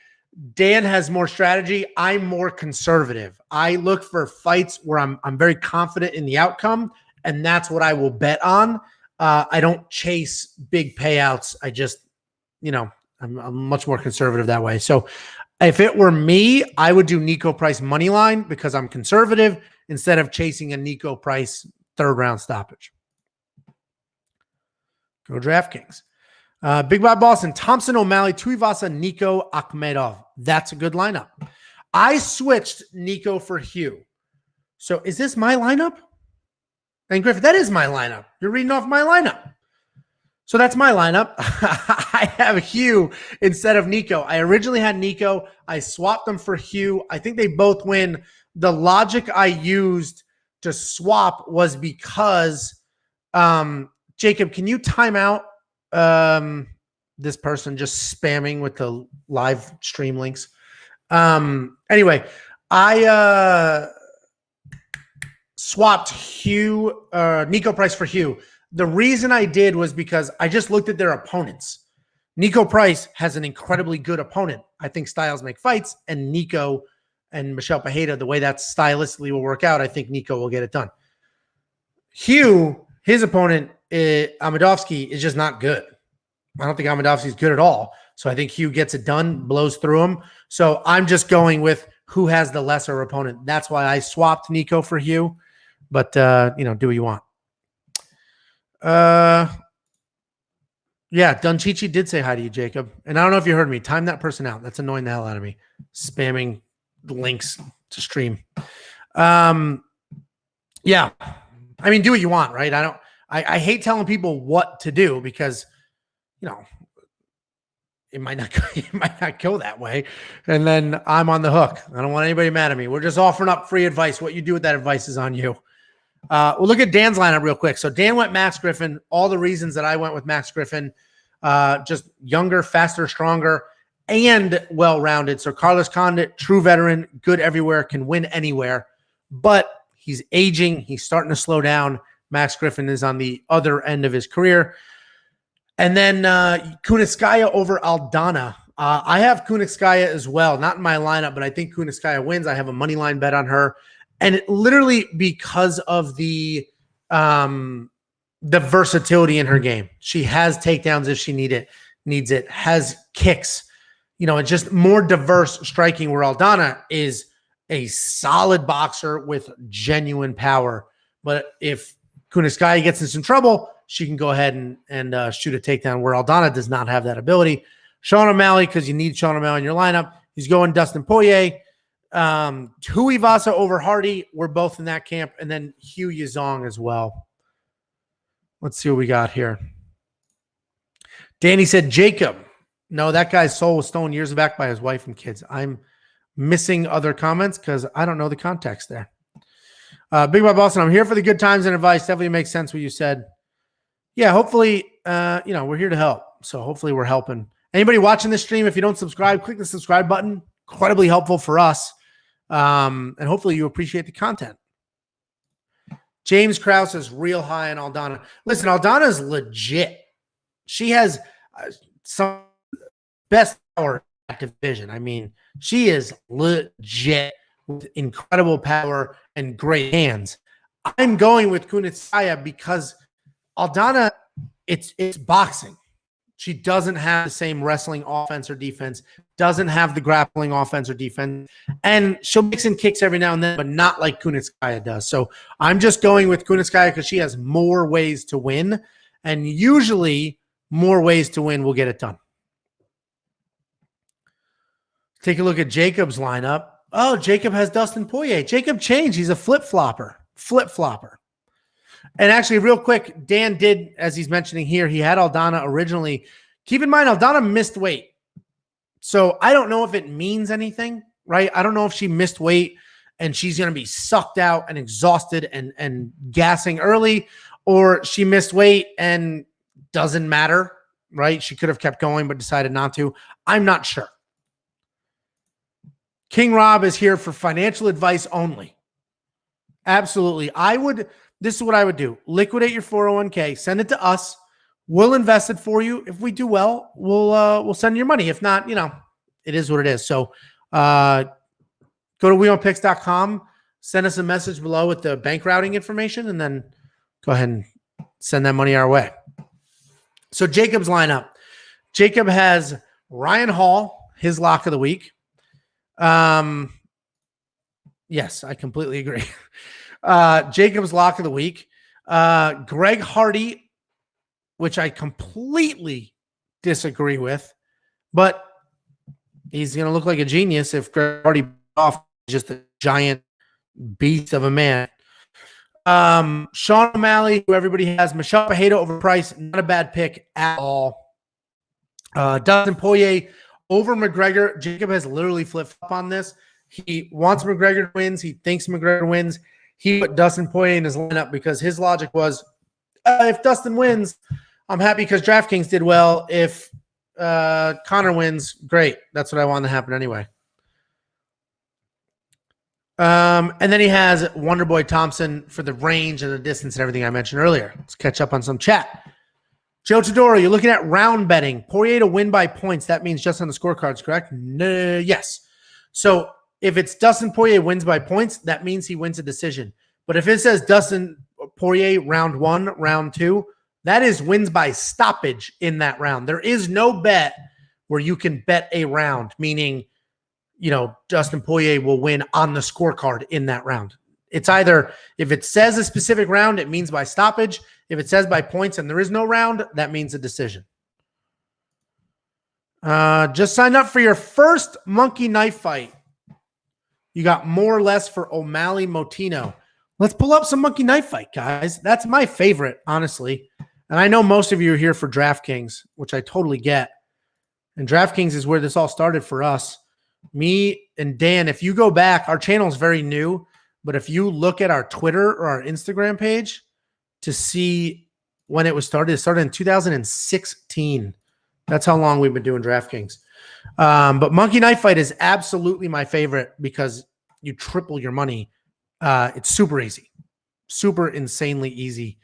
Dan has more strategy. I'm more conservative. I look for fights where I'm very confident in the outcome, and that's what I will bet on. I don't chase big payouts. I just, I'm much more conservative that way. So if it were me, I would do Nico Price money line because I'm conservative instead of chasing a Nico Price third round stoppage. Go DraftKings. Big Bob Boston, Thompson, O'Malley, Tuivasa, Nico, Akhmedov. That's a good lineup. I switched Nico for Hugh. So is this my lineup? And Griffith, that is my lineup. You're reading off my lineup. So that's my lineup. I have Hugh instead of Nico. I originally had Nico. I swapped them for Hugh. I think they both win. The logic I used to swap was because, Jacob, can you time out this person just spamming with the live stream links? Anyway, I swapped Nico Price for Hugh. The reason I did was because I just looked at their opponents. Nico Price has an incredibly good opponent. I think styles make fights, and Nico and Michelle Pajeda, the way that stylistically will work out, I think Nico will get it done. Hugh, his opponent, Amadovsky, is just not good. I don't think Amadovsky is good at all. So I think Hugh gets it done, blows through him. So I'm just going with who has the lesser opponent. That's why I swapped Nico for Hugh. But, do what you want. Yeah, Dunchichi did say hi to you, Jacob. And I don't know if you heard me. Time that person out. That's annoying the hell out of me. Spamming links to stream. Yeah. I mean, do what you want, right? I hate telling people what to do because, it might not go that way. And then I'm on the hook. I don't want anybody mad at me. We're just offering up free advice. What you do with that advice is on you. We'll look at Dan's lineup real quick. So Dan went Max Griffin. All the reasons that I went with Max Griffin, just younger, faster, stronger, and well-rounded. So Carlos Condit, true veteran, good everywhere, can win anywhere. But he's aging. He's starting to slow down. Max Griffin is on the other end of his career. And then Kunitskaya over Aldana. I have Kunitskaya as well. Not in my lineup, but I think Kunitskaya wins. I have a money line bet on her. And literally because of the versatility in her game. She has takedowns if she needs it, has kicks, and just more diverse striking, where Aldana is a solid boxer with genuine power. But if Kunitskaya gets in some trouble, she can go ahead and shoot a takedown, where Aldana does not have that ability. Sean O'Malley, because you need Sean O'Malley in your lineup. He's going Dustin Poirier. Tuivasa over Hardy. We're both in that camp. And then Hugh Yazong as well. Let's see what we got here. Danny said, Jacob. No, that guy's soul was stolen years back by his wife and kids. I'm missing other comments because I don't know the context there. Big Bob Boston, I'm here for the good times and advice. Definitely makes sense what you said. Yeah, hopefully, we're here to help. So hopefully we're helping. Anybody watching this stream, if you don't subscribe, click the subscribe button. Incredibly helpful for us. And hopefully you appreciate the content. James Krause is real high on Aldana. Listen, Aldana is legit. She has some best power in that division. I mean, she is legit with incredible power and great hands. I'm going with Kunitskaya because Aldana, it's boxing. She doesn't have the same wrestling offense or defense, doesn't have the grappling offense or defense, and she'll mix in kicks every now and then, but not like Kunitskaya does. So I'm just going with Kunitskaya because she has more ways to win, and usually more ways to win will get it done. Take a look at Jacob's lineup. Oh, Jacob has Dustin Poirier. Jacob changed. He's a flip-flopper. And actually, real quick, Dan did, as he's mentioning here, he had Aldana originally. Keep in mind, Aldana missed weight. So I don't know if it means anything, right? I don't know if she missed weight and she's going to be sucked out and exhausted and gassing early, or she missed weight and doesn't matter, right? She could have kept going but decided not to. I'm not sure. King Rob is here for financial advice only. Absolutely. This is what I would do. Liquidate your 401k, send it to us. We'll invest it for you. If we do well, we'll send you your money. If not, it is what it is. So go to weonpicks.com, send us a message below with the bank routing information, and then go ahead and send that money our way. So Jacob's lineup. Jacob has Ryan Hall, his lock of the week. Yes, I completely agree. Jacob's lock of the week. Greg Hardy, which I completely disagree with, but he's going to look like a genius if Greg Hardy off just a giant beast of a man. Sean O'Malley, who everybody has. Michelle Pajeda over Price, not a bad pick at all. Dustin Poirier over McGregor. Jacob has literally flip-flop on this. He wants McGregor to win. He thinks McGregor wins. He put Dustin Poirier in his lineup because his logic was, if Dustin wins, I'm happy because DraftKings did well. If Connor wins, great. That's what I want to happen anyway. And then he has Wonderboy Thompson for the range and the distance and everything I mentioned earlier. Let's catch up on some chat. Joe Todoro, you're looking at round betting. Poirier to win by points. That means just on the scorecards, correct? No, yes. So if it's Dustin Poirier wins by points, that means he wins a decision. But if it says Dustin Poirier round 1, round 2, that is wins by stoppage in that round. There is no bet where you can bet a round, meaning, Dustin Poirier will win on the scorecard in that round. It's either, if it says a specific round, it means by stoppage. If it says by points and there is no round, that means a decision. Just signed up for your first monkey knife fight. You got more or less for O'Malley Motino. Let's pull up some monkey knife fight, guys. That's my favorite, honestly. And I know most of you are here for DraftKings, which I totally get. And DraftKings is where this all started for us. Me and Dan, if you go back, our channel is very new, but if you look at our Twitter or our Instagram page to see when it started in 2016. That's how long we've been doing DraftKings. But Monkey Knife Fight is absolutely my favorite because you triple your money. It's super easy. Super insanely easy.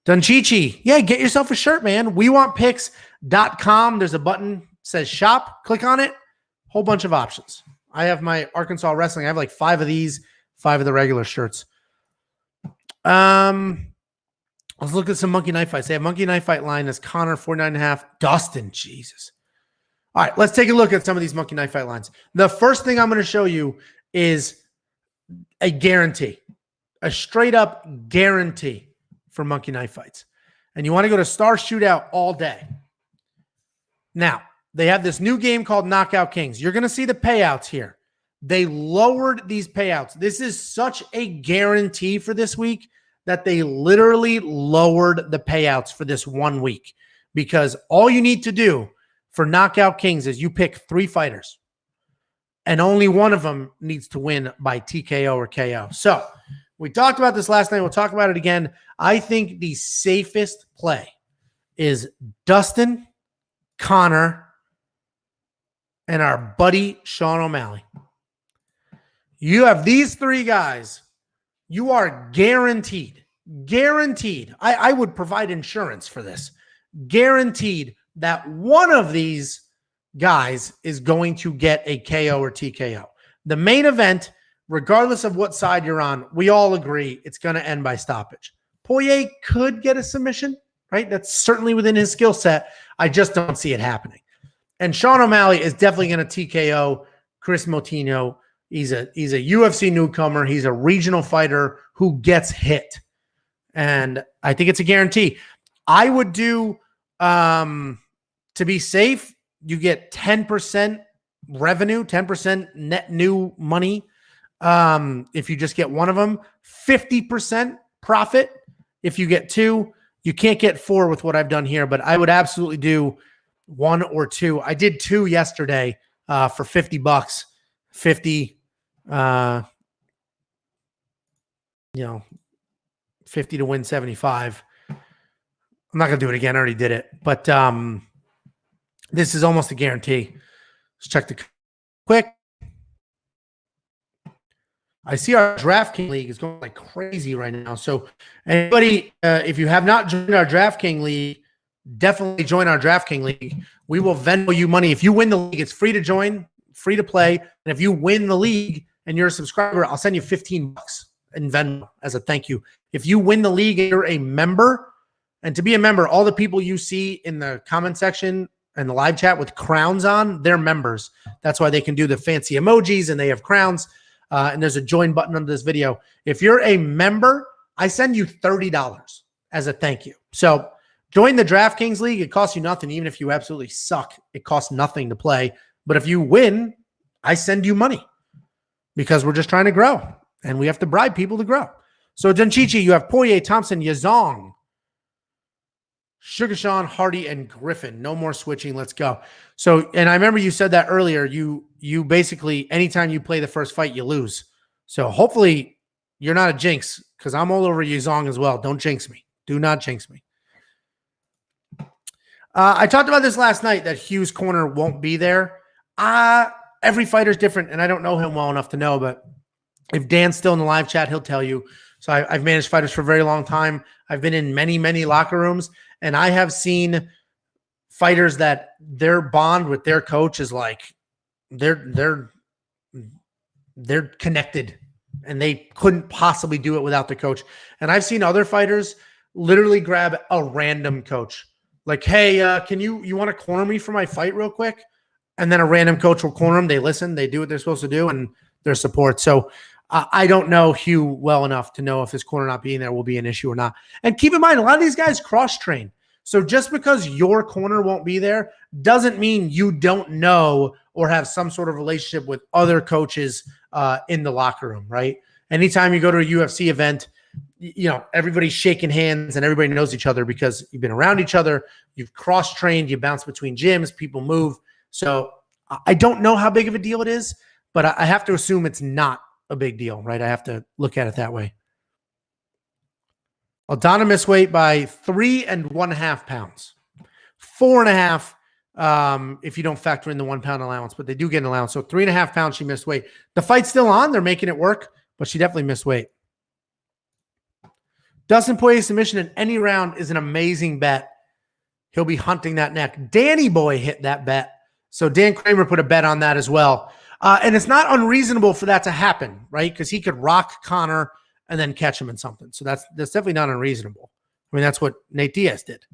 Dunchichi, yeah, get yourself a shirt, man. WeWantPicks.com. There's a button says shop. Click on it. Whole bunch of options. I have my Arkansas Wrestling. I have like 5 of these, 5 of the regular shirts. Let's look at some Monkey Knife Fights. They have Monkey Knife Fight line as Connor 49.5. Dustin, Jesus. All right, let's take a look at some of these Monkey Knife Fight lines. The first thing I'm going to show you is a guarantee, a straight up guarantee for Monkey Knife Fights. And you want to go to Star Shootout all day. Now, they have this new game called Knockout Kings. You're going to see the payouts here. They lowered these payouts. This is such a guarantee for this week that they literally lowered the payouts for this 1 week, because all you need to do for Knockout Kings is you pick 3 fighters and only one of them needs to win by TKO or KO. So we talked about this last night. We'll talk about it again. I think the safest play is Dustin, Connor, and our buddy Sean O'Malley. You have these 3 guys. You are guaranteed. I would provide insurance for this. Guaranteed that one of these guys is going to get a KO or TKO. The main event, regardless of what side you're on, we all agree it's going to end by stoppage. Poirier could get a submission, right? That's certainly within his skill set. I just don't see it happening. And Sean O'Malley is definitely going to TKO Chris Motino. He's a UFC newcomer. He's a regional fighter who gets hit. And I think it's a guarantee. I would do, to be safe, you get 10% revenue, 10% net new money. If you just get one of them, 50% profit. If you get 2, you can't get 4 with what I've done here, but I would absolutely do 1 or 2. I did 2 yesterday for $50. 50, 50 to win 75. I'm not going to do it again. I already did it, but this is almost a guarantee. Let's check the quick. I see our DraftKings league is going like crazy right now. So anybody, if you have not joined our DraftKings league, definitely join our DraftKings league. We will Venmo you money. If you win the league, it's free to join, free to play. And if you win the league and you're a subscriber, I'll send you $15 in Venmo as a thank you. If you win the league and you're a member, and to be a member, all the people you see in the comment section and the live chat with crowns on, they're members. That's why they can do the fancy emojis and they have crowns. And there's a join button under this video. If you're a member, I send you $30 as a thank you. So join the DraftKings league. It costs you nothing. Even if you absolutely suck, it costs nothing to play. But if you win, I send you money because we're just trying to grow and we have to bribe people to grow. So Dunchichi, you have Poirier, Thompson, Yazong, Sugar Sean, Hardy, and Griffin. No more switching. Let's go. So, and I remember you said that earlier. You basically, anytime you play the first fight, you lose. So hopefully you're not a jinx because I'm all over Yazong as well. Don't jinx me. Do not jinx me. I talked about this last night that Hugh's corner won't be there. Every fighter's different, and I don't know him well enough to know, but if Dan's still in the live chat, he'll tell you. So I've managed fighters for a very long time. I've been in many, many locker rooms, and I have seen fighters that their bond with their coach is like they're connected, and they couldn't possibly do it without the coach. And I've seen other fighters literally grab a random coach. Like, hey, can you want to corner me for my fight real quick? And then a random coach will corner them. They listen, they do what they're supposed to do, and their support. So I don't know Hugh well enough to know if his corner not being there will be an issue or not. And keep in mind, a lot of these guys cross-train. So just because your corner won't be there doesn't mean you don't know or have some sort of relationship with other coaches in the locker room, right? Anytime you go to a UFC event, everybody's shaking hands and everybody knows each other because you've been around each other, you've cross-trained, you bounce between gyms, people move. So I don't know how big of a deal it is, but I have to assume it's not a big deal, right? I have to look at it that way. Aldana missed weight by 3.5 pounds. 4.5 if you don't factor in the 1 pound allowance, but they do get an allowance. So 3.5 pounds she missed weight. The fight's still on. They're making it work, but she definitely missed weight. Dustin Poirier submission in any round is an amazing bet. He'll be hunting that neck. Danny Boy hit that bet. So Dan Kramer put a bet on that as well. And it's not unreasonable for that to happen, right? Because he could rock Connor and then catch him in something. So that's definitely not unreasonable. I mean, that's what Nate Diaz did.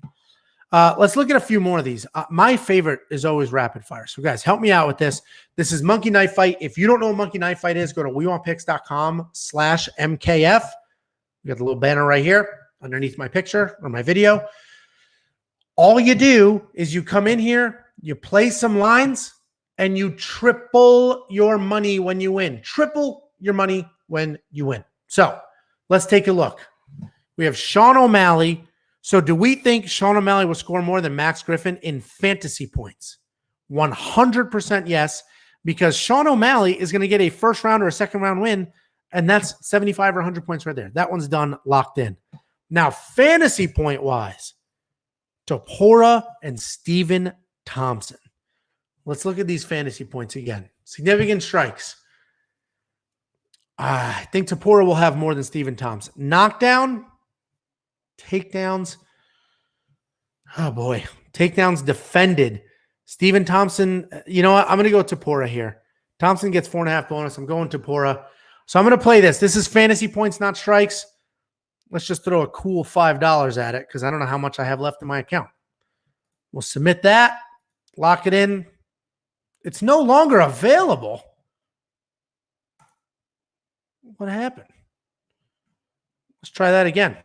Let's look at a few more of these. My favorite is always rapid fire. So guys, help me out with this. This is Monkey Knife Fight. If you don't know what Monkey Knife Fight is, go to wewantpicks.com/MKF. We got the little banner right here underneath my picture or my video. All you do is you come in here, you play some lines, and you triple your money when you win. Triple your money when you win. So let's take a look. We have Sean O'Malley. So do we think Sean O'Malley will score more than Max Griffin in fantasy points? 100% yes, because Sean O'Malley is going to get a first round or a second round win, and that's 75 or 100 points right there. That one's done, locked in. Now, fantasy point-wise, Topuria and Stephen Thompson. Let's look at these fantasy points again. Significant strikes. I think Topuria will have more than Stephen Thompson. Knockdown, takedowns. Oh, boy. Takedowns defended. Stephen Thompson, you know what? I'm going to go Topuria here. Thompson gets 4.5 bonus. I'm going Topuria. So I'm going to play this. This is fantasy points, not strikes. Let's just throw a cool $5 at it because I don't know how much I have left in my account. We'll submit that. Lock it in. It's no longer available. What happened? Let's try that again. Let's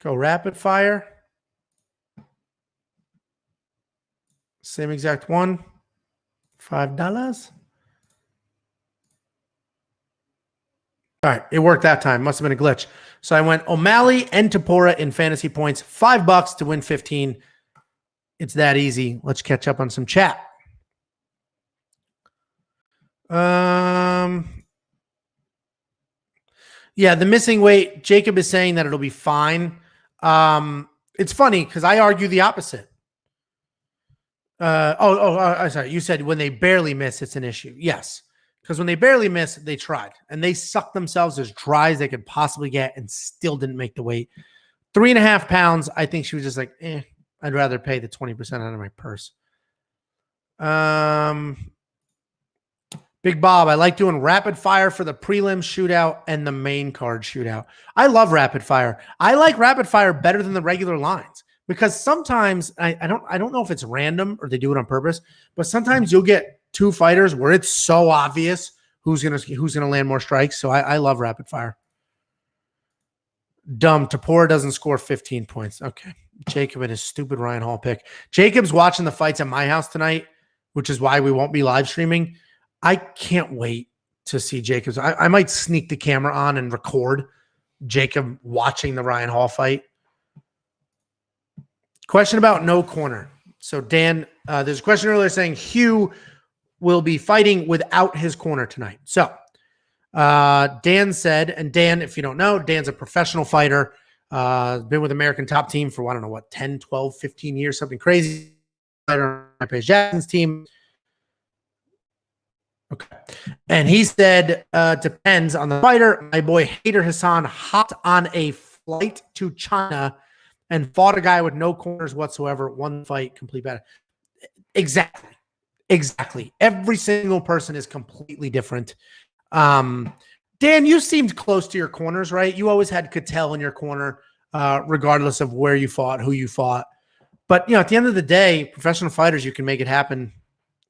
go rapid fire. Same exact one. $5. All right, it worked that time. Must have been a glitch. So I went O'Malley and Topuria in fantasy points. $5 to win 15. It's that easy. Let's catch up on some chat. Yeah, the missing weight. Jacob is saying that it'll be fine. It's funny because I argue the opposite. Sorry. You said when they barely miss, it's an issue. Yes. Because when they barely missed, they tried. And they sucked themselves as dry as they could possibly get and still didn't make the weight. 3.5 pounds, I think she was just like, I'd rather pay the 20% out of my purse. Big Bob, I like doing rapid fire for the prelim shootout and the main card shootout. I love rapid fire. I like rapid fire better than the regular lines because sometimes I don't know if it's random or they do it on purpose, but sometimes you'll get two fighters where it's so obvious who's gonna land more strikes. So I love rapid fire. Dumb. Tapora doesn't score 15 points. Okay. Jacob and his stupid Ryan Hall pick. Jacob's watching the fights at my house tonight, which is why we won't be live streaming. I can't wait to see Jacob's. I might sneak the camera on and record Jacob watching the Ryan Hall fight. Question about no corner. So Dan, there's a question earlier saying Hugh will be fighting without his corner tonight. So Dan said, and Dan, if you don't know, Dan's a professional fighter, been with American Top Team for, I don't know what, 10, 12, 15 years, something crazy. Fighter on Paige Jackson's team. Okay. And he said, depends on the fighter. My boy Hader Hassan hopped on a flight to China and fought a guy with no corners whatsoever. One fight, complete battle. Exactly. Every single person is completely different. Dan, you seemed close to your corners, right? You always had Cattell in your corner, regardless of where you fought, who you fought. But, at the end of the day, professional fighters, you can make it happen,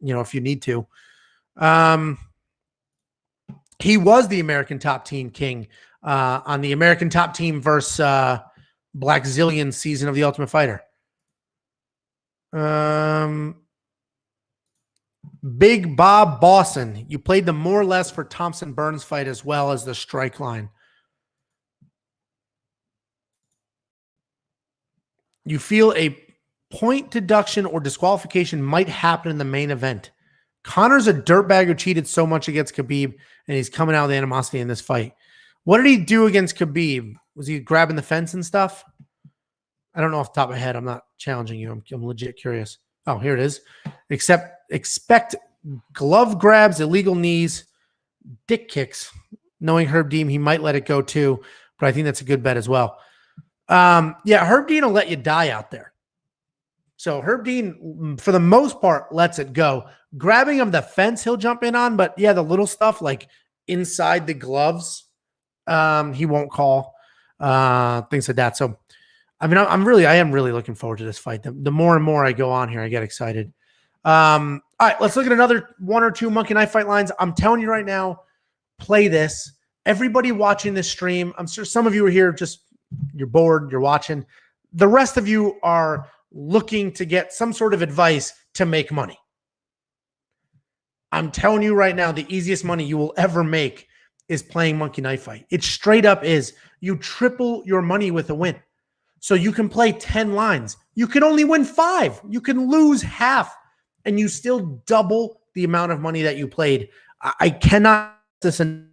if you need to. He was the American Top Team king on the American Top Team versus Black Zillion season of The Ultimate Fighter. Big Bob Boston, you played the more or less for Thompson Burns fight as well as the strike line. You feel a point deduction or disqualification might happen in the main event. Connor's a dirtbag who cheated so much against Khabib, and he's coming out with animosity in this fight. What did he do against Khabib? Was he grabbing the fence and stuff? I don't know off the top of my head. I'm not challenging you. I'm legit curious. Oh, here it is. Expect glove grabs, illegal knees, dick kicks. Knowing Herb Dean, he might let it go too, but I think that's a good bet as well. Yeah, Herb Dean will let you die out there. So Herb Dean, for the most part, lets it go. Grabbing of the fence, he'll jump in on, but yeah, the little stuff like inside the gloves, he won't call. Things like that. So, I mean, I am really looking forward to this fight. The more and more I go on here, I get excited. All right, let's look at another one or two Monkey Knife Fight lines. I'm telling you right now, play this. Everybody watching this stream, I'm sure some of you are here, just you're bored, you're watching. The rest of you are looking to get some sort of advice to make money. I'm telling you right now, the easiest money you will ever make is playing Monkey Knife Fight. It straight up is. You triple your money with a win. So you can play 10 lines. You can only win 5. You can lose half, and you still double the amount of money that you played. I cannot listen.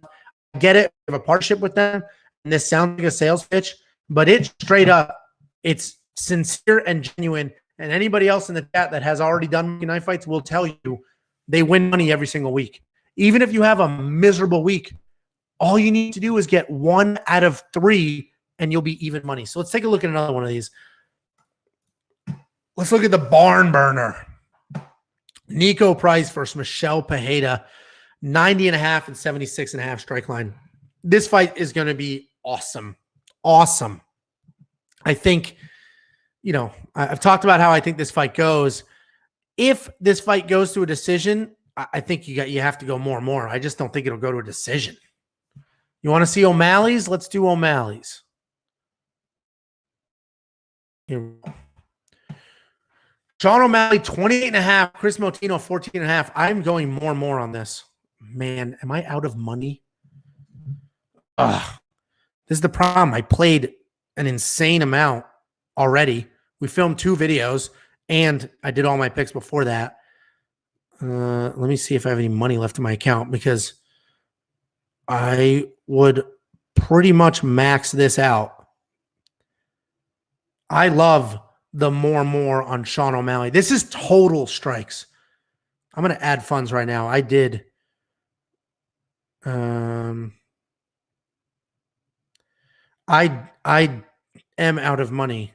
I get it. We have a partnership with them, and this sounds like a sales pitch, but it's straight up. It's sincere and genuine. And anybody else in the chat that has already done Monkey Knife Fights will tell you they win money every single week. Even if you have a miserable week, all you need to do is get 1 out of 3 and you'll be even money. So let's take a look at another one of these. Let's look at the barn burner. Nico Price versus Michelle Pajeda, 90.5 and 76.5 strike line. This fight is going to be awesome. Awesome. I think, I've talked about how I think this fight goes. If this fight goes to a decision, I think you have to go more and more. I just don't think it'll go to a decision. You want to see O'Malley's? Let's do O'Malley's. Here we go. Sean O'Malley, 28.5. Chris Motino, 14.5. I'm going more and more on this. Man, am I out of money? This is the problem. I played an insane amount already. We filmed 2 videos, and I did all my picks before that. Let me see if I have any money left in my account, because I would pretty much max this out. I love the more and more on Sean O'Malley. This is total strikes. I'm going to add funds right now. I did I am out of money.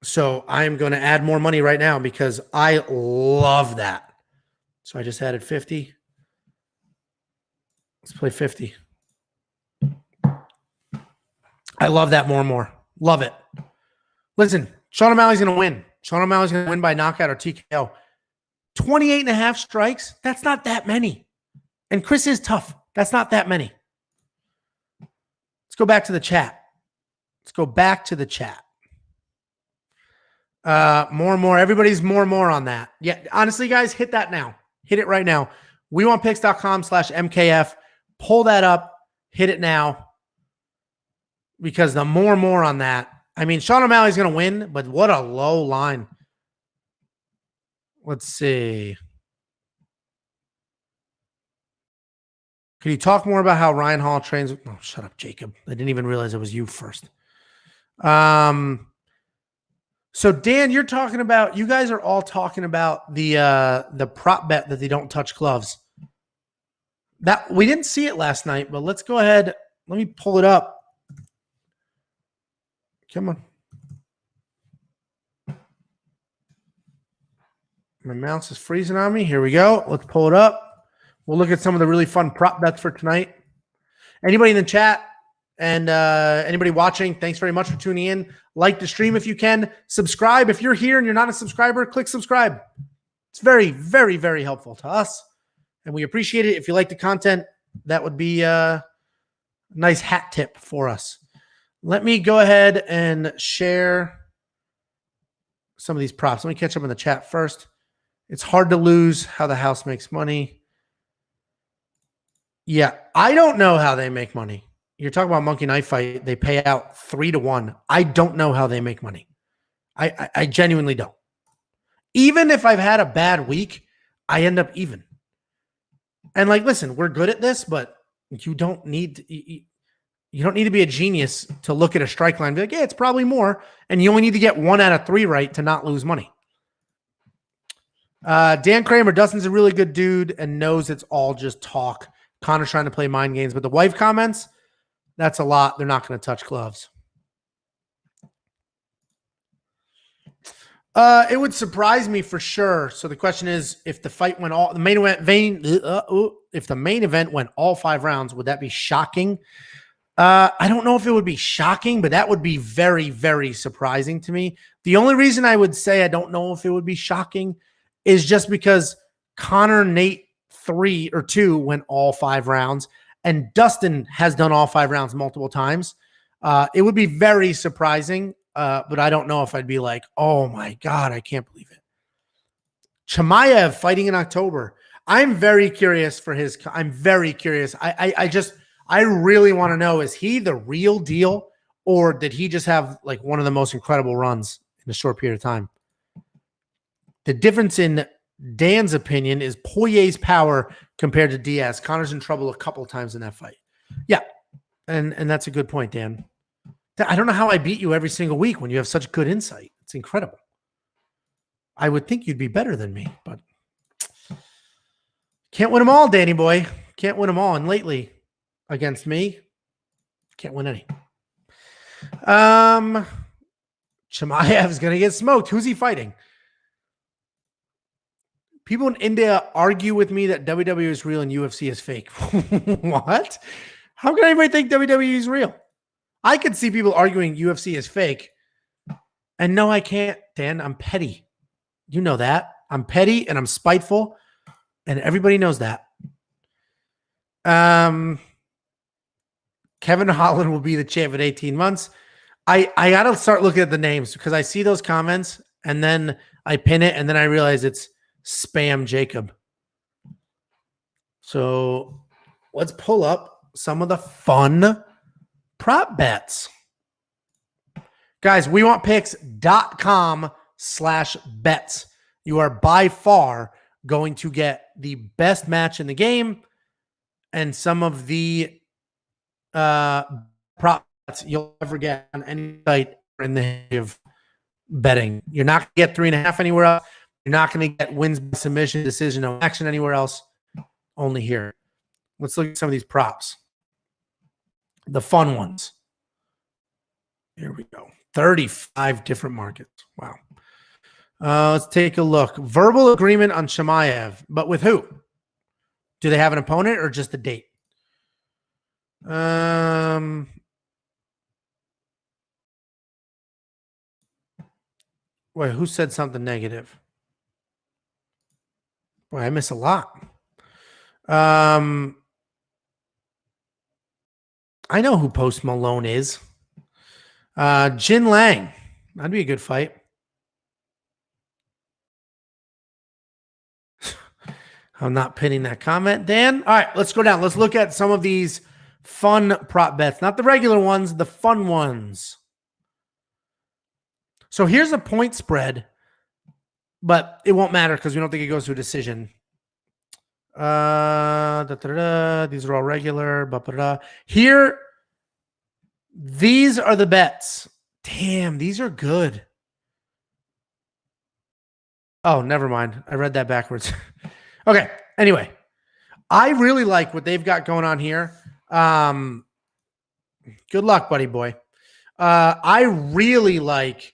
So I'm going to add more money right now because I love that. So I just added 50. Let's play 50. I love that more and more. Love it. Listen, Sean O'Malley's going to win. Sean O'Malley's going to win by knockout or TKO. 28 and a half strikes, that's not that many. And Chris is tough. That's not that many. Let's go back to the chat. Let's go back to the chat. More and more. Everybody's more and more on that. Yeah, honestly, guys, hit that now. Hit it right now. WeWantPicks.com/MKF. Pull that up. Hit it now. Because the more and more on that. I mean, Sean O'Malley's going to win, but what a low line. Let's see. Could you talk more about how Ryan Hall trains? Oh, shut up, Jacob. I didn't even realize it was you first. So Dan, you're talking about, you guys are all talking about the prop bet that they don't touch gloves. That we didn't see it last night, but let's go ahead. Let me pull it up. Come on. My mouse is freezing on me. Here we go. Let's pull it up. We'll look at some of the really fun prop bets for tonight. Anybody in the chat and anybody watching, thanks very much for tuning in. Like the stream if you can. Subscribe. If you're here and you're not a subscriber, click subscribe. It's very, very, very helpful to us. And we appreciate it. If you like the content, that would be a nice hat tip for us. Let me go ahead and share some of these props. Let me catch up in the chat first. It's hard to lose. How the house makes money. Yeah, I don't know how they make money. You're talking about Monkey Knife Fight. They pay out 3-1. I don't know how they make money. I genuinely don't. Even if I've had a bad week, I end up even. And like, listen, we're good at this, but you don't need to, you don't need to be a genius to look at a strike line and be like, yeah, it's probably more. And you only need to get 1 out of 3 right to not lose money. Dan Kramer, Dustin's a really good dude and knows it's all just talk. Connor's trying to play mind games, but the wife comments, that's a lot. They're not going to touch gloves. It would surprise me for sure. So the question is, if the fight went all, if the main event went all 5 rounds, would that be shocking? I don't know if it would be shocking, but that would be very, very surprising to me. The only reason I would say I don't know if it would be shocking is just because Connor, Nate 3 or 2 went all 5 rounds, and Dustin has done all 5 rounds multiple times. It would be very surprising, but I don't know if I'd be like, oh my God, I can't believe it. Chimaev fighting in October. I'm very curious for his. I'm very curious. I really want to know, is he the real deal, or did he just have like one of the most incredible runs in a short period of time? The difference in Dan's opinion is Poirier's power compared to Diaz. Connor's in trouble a couple of times in that fight. Yeah, and that's a good point, Dan. I don't know how I beat you every single week when you have such good insight. It's incredible. I would think you'd be better than me, but can't win them all, Danny boy. Can't win them all. And lately, against me, can't win any. Chimaev's going to get smoked. Who's he fighting? People in India argue with me that WWE is real and UFC is fake. What? How can anybody think WWE is real? I could see people arguing UFC is fake. And no, I can't, Dan. I'm petty. You know that. I'm petty and I'm spiteful. And everybody knows that. Kevin Holland will be the champ in 18 months. I got to start looking at the names because I see those comments and then I pin it and then I realize it's Spam Jacob. So let's pull up some of the fun prop bets. Guys, WeWantPicks.com/bets. You are by far going to get the best match in the game and some of the prop bets you'll ever get on any site in the history of betting. You're not going to get 3.5 anywhere else. You're not going to get wins by submission, decision, no action anywhere else. only here. Let's look at some of these props. The fun ones. Here we go. 35 different markets. Wow. Let's take a look. Verbal agreement on Chimaev, but with who? Do they have an opponent or just a date? Wait, who said something negative? Boy, I miss a lot. I know who Post Malone is. Jin Lang. That'd be a good fight. I'm not pinning that comment, Dan. All right, let's go down. Let's look at some of these fun prop bets. Not the regular ones, the fun ones. So here's a point spread, but it won't matter because we don't think it goes to a decision. These are all regular. Here, these are the bets. Damn, these are good. Oh, never mind. I read that backwards. Okay. Anyway, I really like what they've got going on here. Good luck, buddy boy. I really like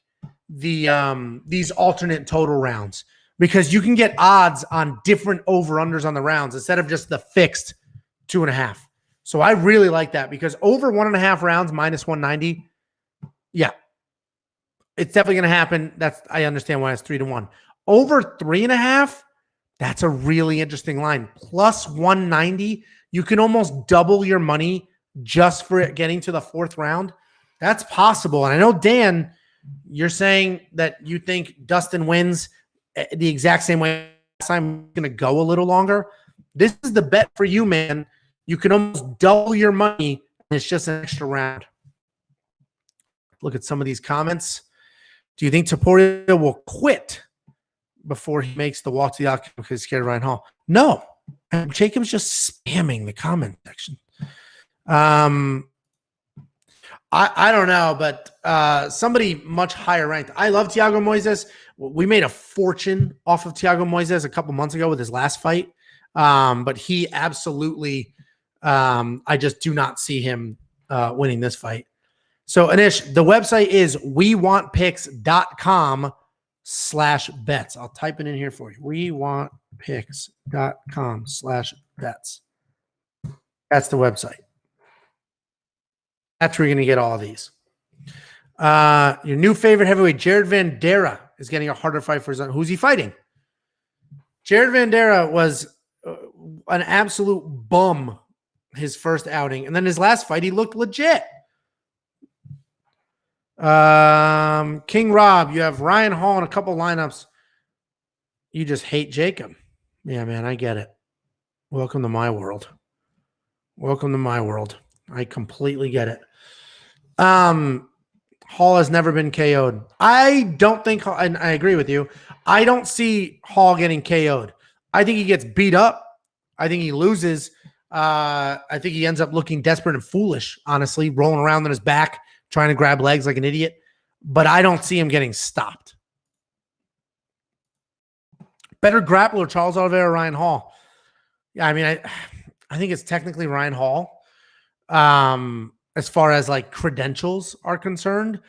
the these alternate total rounds because you can get odds on different over-unders on the rounds instead of just the fixed 2.5. So I really like that because over 1.5 rounds minus 190. Yeah. It's definitely going to happen. I understand why it's 3-1. Over 3.5, that's a really interesting line. Plus 190, you can almost double your money just for it getting to the 4th round. That's possible. And I know, Dan, you're saying that you think Dustin wins the exact same way. I'm going to go a little longer. This is the bet for you, man. You can almost double your money, and it's just an extra round. Look at some of these comments. Do you think Poirier will quit before he makes the walk to the outcome because he's scared of Ryan Hall? No. Jacob's just spamming the comment section. I don't know, but somebody much higher ranked. I love Thiago Moises. We made a fortune off of Thiago Moises a couple months ago with his last fight. But he absolutely, I just do not see him winning this fight. So, Anish, the website is wewantpicks.com/bets. I'll type it in here for you. wewantpicks.com/bets. That's the website. That's where you're going to get all of these. Your new favorite heavyweight, Jared Vanderaa, is getting a harder fight for his own. Who's he fighting? Jared Vanderaa was an absolute bum his first outing. And then his last fight, he looked legit. King Rob, you have Ryan Hall in a couple lineups. You just hate Jacob. Yeah, man, I get it. Welcome to my world. Welcome to my world. I completely get it. Hall has never been KO'd. I don't think, and I agree with you, I don't see Hall getting KO'd. I think he gets beat up. I think he loses. I think he ends up looking desperate and foolish, honestly, rolling around on his back, trying to grab legs like an idiot. But I don't see him getting stopped. Better grappler, Charles Oliveira, Ryan Hall. Yeah, I mean, I think it's technically Ryan Hall. As far as like credentials are concerned,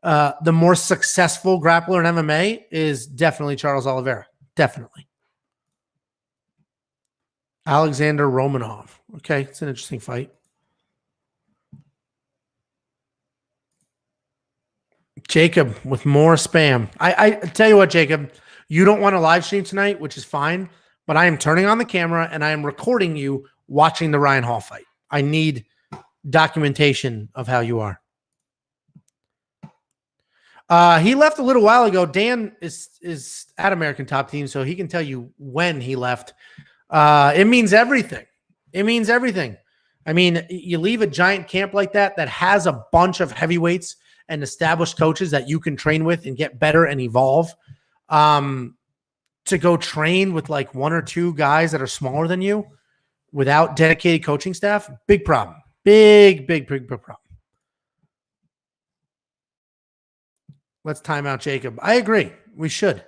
the more successful grappler in MMA is definitely Charles Oliveira. Definitely. Alexander Romanov. Okay, it's an interesting fight. Jacob with more spam. I tell you what, Jacob, you don't want to live stream tonight, which is fine, but I am turning on the camera and I am recording you watching the Ryan Hall fight. I need documentation of how you are. He left a little while ago. Dan is at American Top Team, so he can tell you when he left. It means everything. It means everything. I mean, you leave a giant camp like that has a bunch of heavyweights and established coaches that you can train with and get better and evolve. To go train with like 1 or 2 guys that are smaller than you without dedicated coaching staff, big problem. Big problem. Let's time out Jacob. I agree. We should.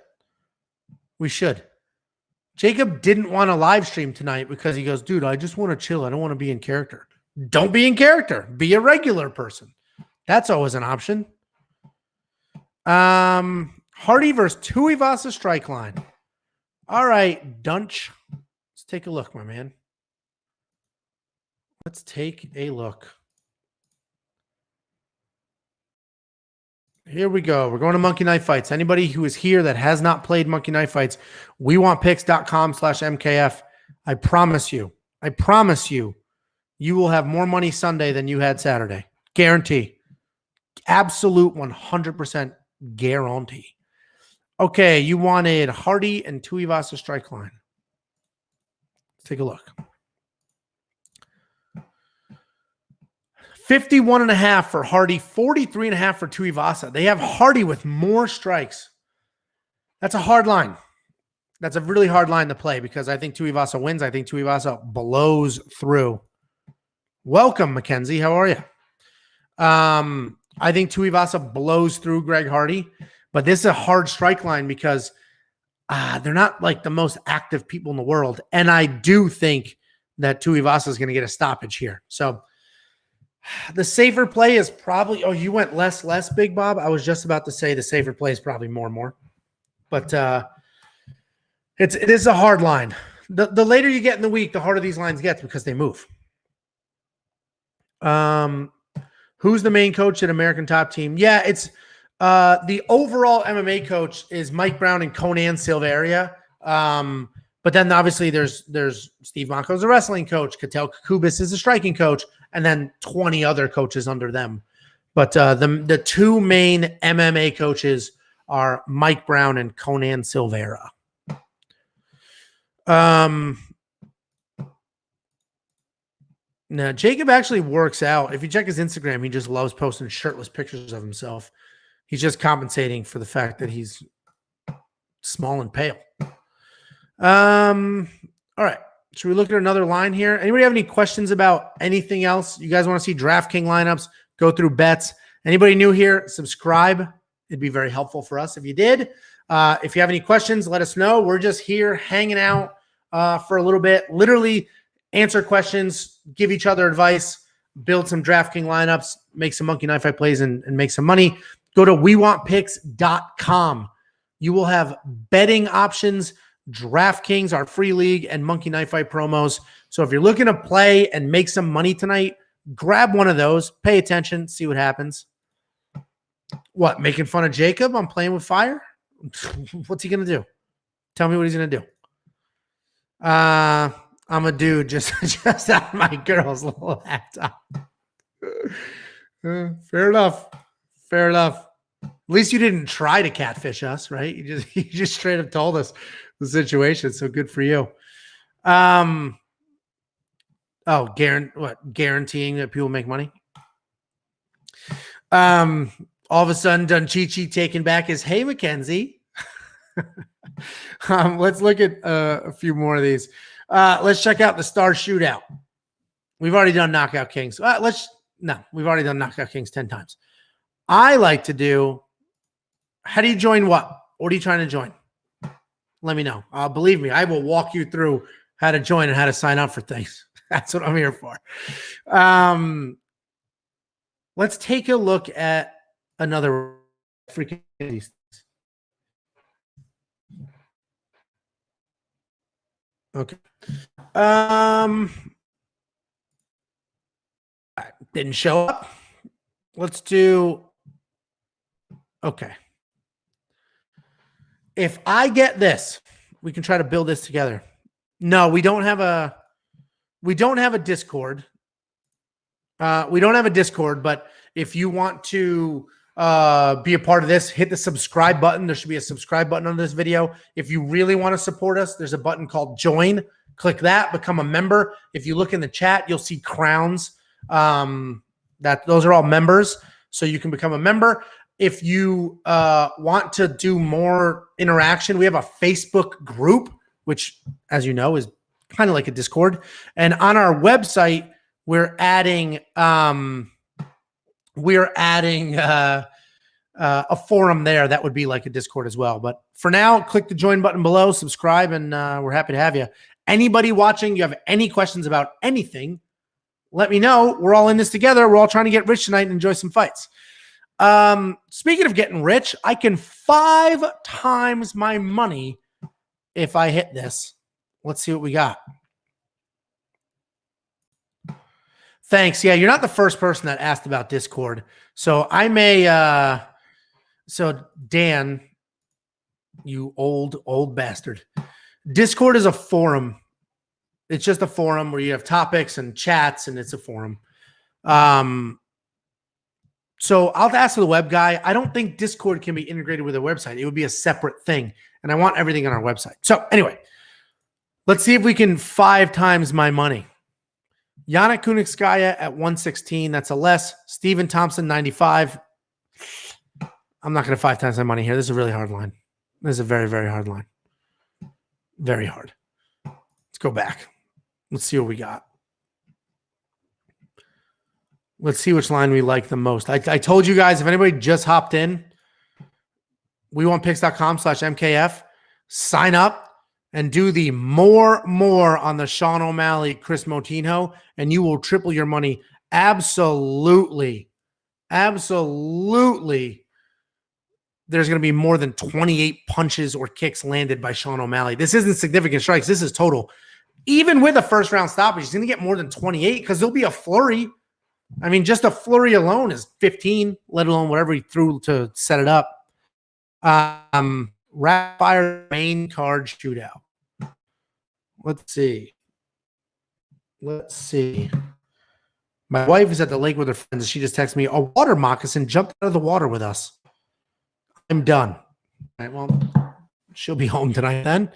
Jacob didn't want to live stream tonight because he goes, dude, I just want to chill. I don't want to be in character. Don't be in character. Be a regular person. That's always an option. Hardy versus Tuivasa strike line. All right, Dunch. Let's take a look, my man. Let's take a look. Here we go. We're going to Monkey Knife Fights. Anybody who is here that has not played Monkey Knife Fights, wewantpicks.com/MKF. I promise you, you will have more money Sunday than you had Saturday. Guarantee. Absolute 100% guarantee. Okay, you wanted Hardy and Tuivasa strike line. Let's take a look. 51.5 for Hardy, 43.5 for Tuivasa. They have Hardy with more strikes. That's a hard line. That's a really hard line to play because I think Tuivasa wins. I think Tuivasa blows through. Welcome, Mackenzie. How are you? I think Tuivasa blows through Greg Hardy, but this is a hard strike line because they're not like the most active people in the world. And I do think that Tuivasa is going to get a stoppage here. So the safer play is probably, oh, you went less, Big Bob. I was just about to say the safer play is probably more. But it is a hard line. The later you get in the week, the harder these lines get because they move. Who's the main coach at American Top Team? Yeah, it's the overall MMA coach is Mike Brown and Conan Silveria. But then obviously there's Steve Monko's a wrestling coach. Katel Kukubis is a striking coach, and then 20 other coaches under them. But the two main MMA coaches are Mike Brown and Conan Silveira. Now, Jacob actually works out. If you check his Instagram, he just loves posting shirtless pictures of himself. He's just compensating for the fact that he's small and pale. All right. Should we look at another line here? Anybody have any questions about anything else? You guys want to see DraftKings lineups? Go through bets. Anybody new here? Subscribe. It'd be very helpful for us if you did. If you have any questions, let us know. We're just here hanging out for a little bit. Literally answer questions, give each other advice, build some DraftKings lineups, make some Monkey Knife Fight plays, and make some money. Go to wewantpicks.com. You will have betting options, DraftKings, our free league, and Monkey Knife Fight promos. So if you're looking to play and make some money tonight, grab one of those. Pay attention. See what happens. What, making fun of Jacob? I'm playing with fire? What's he going to do? Tell me what he's going to do. I'm a dude just on my girl's little laptop. Fair enough. At least you didn't try to catfish us, right? You just straight up told us the situation. So good for you. Guaranteeing that people make money? All of a sudden, Dunchichi taking back his hey, Mackenzie. Let's look at a few more of these. Let's check out the Star Shootout. We've already done Knockout Kings. We've already done Knockout Kings 10 times. I like to do, how do you join what? What are you trying to join? Let me know. Believe me, I will walk you through how to join and how to sign up for things. That's what I'm here for. Let's take a look at another freaking. Okay. Didn't show up. Let's do. Okay. If I get this, we can try to build this together. No, we don't have a Discord. We don't have a Discord, but if you want to be a part of this, hit the subscribe button. There should be a subscribe button on this video. If you really want to support us, there's a button called join. Click that, become a member. If you look in the chat, you'll see crowns. Those are all members, so you can become a member. If you want to do more interaction, we have a Facebook group, which, as you know, is kind of like a Discord. And on our website, we're adding a forum there, that would be like a Discord as well. But for now, click the join button below, subscribe, and we're happy to have you. Anybody watching, you have any questions about anything, let me know. We're all in this together. We're all trying to get rich tonight and enjoy some fights. Speaking of getting rich, I can 5 times my money if I hit this. Let's see what we got. Thanks. Yeah, you're not the first person that asked about Discord. So I may, so Dan, you old bastard. Discord is a forum. It's just a forum where you have topics and chats, and it's a forum. So I'll ask the web guy. I don't think Discord can be integrated with a website. It would be a separate thing, and I want everything on our website. So anyway, let's see if we can 5 times my money. Yana Kunitskaya at 116. That's a less. Steven Thompson, 95. I'm not going to 5 times my money here. This is a really hard line. This is a very, very hard line. Very hard. Let's go back. Let's see what we got. Let's see which line we like the most. I told you guys, if anybody just hopped in, WeWantPicks.com/MKF, sign up and do the more on the Sean O'Malley, Chris Moutinho, and you will triple your money. Absolutely. Absolutely. There's going to be more than 28 punches or kicks landed by Sean O'Malley. This isn't significant strikes. This is total. Even with a first round stoppage, he's going to get more than 28 because there'll be a flurry. I mean, just a flurry alone is 15, let alone whatever he threw to set it up. Rapid fire main card shootout. Let's see. My wife is at the lake with her friends. She just texted me, a water moccasin jumped out of the water with us. I'm done. All right, well, she'll be home tonight then.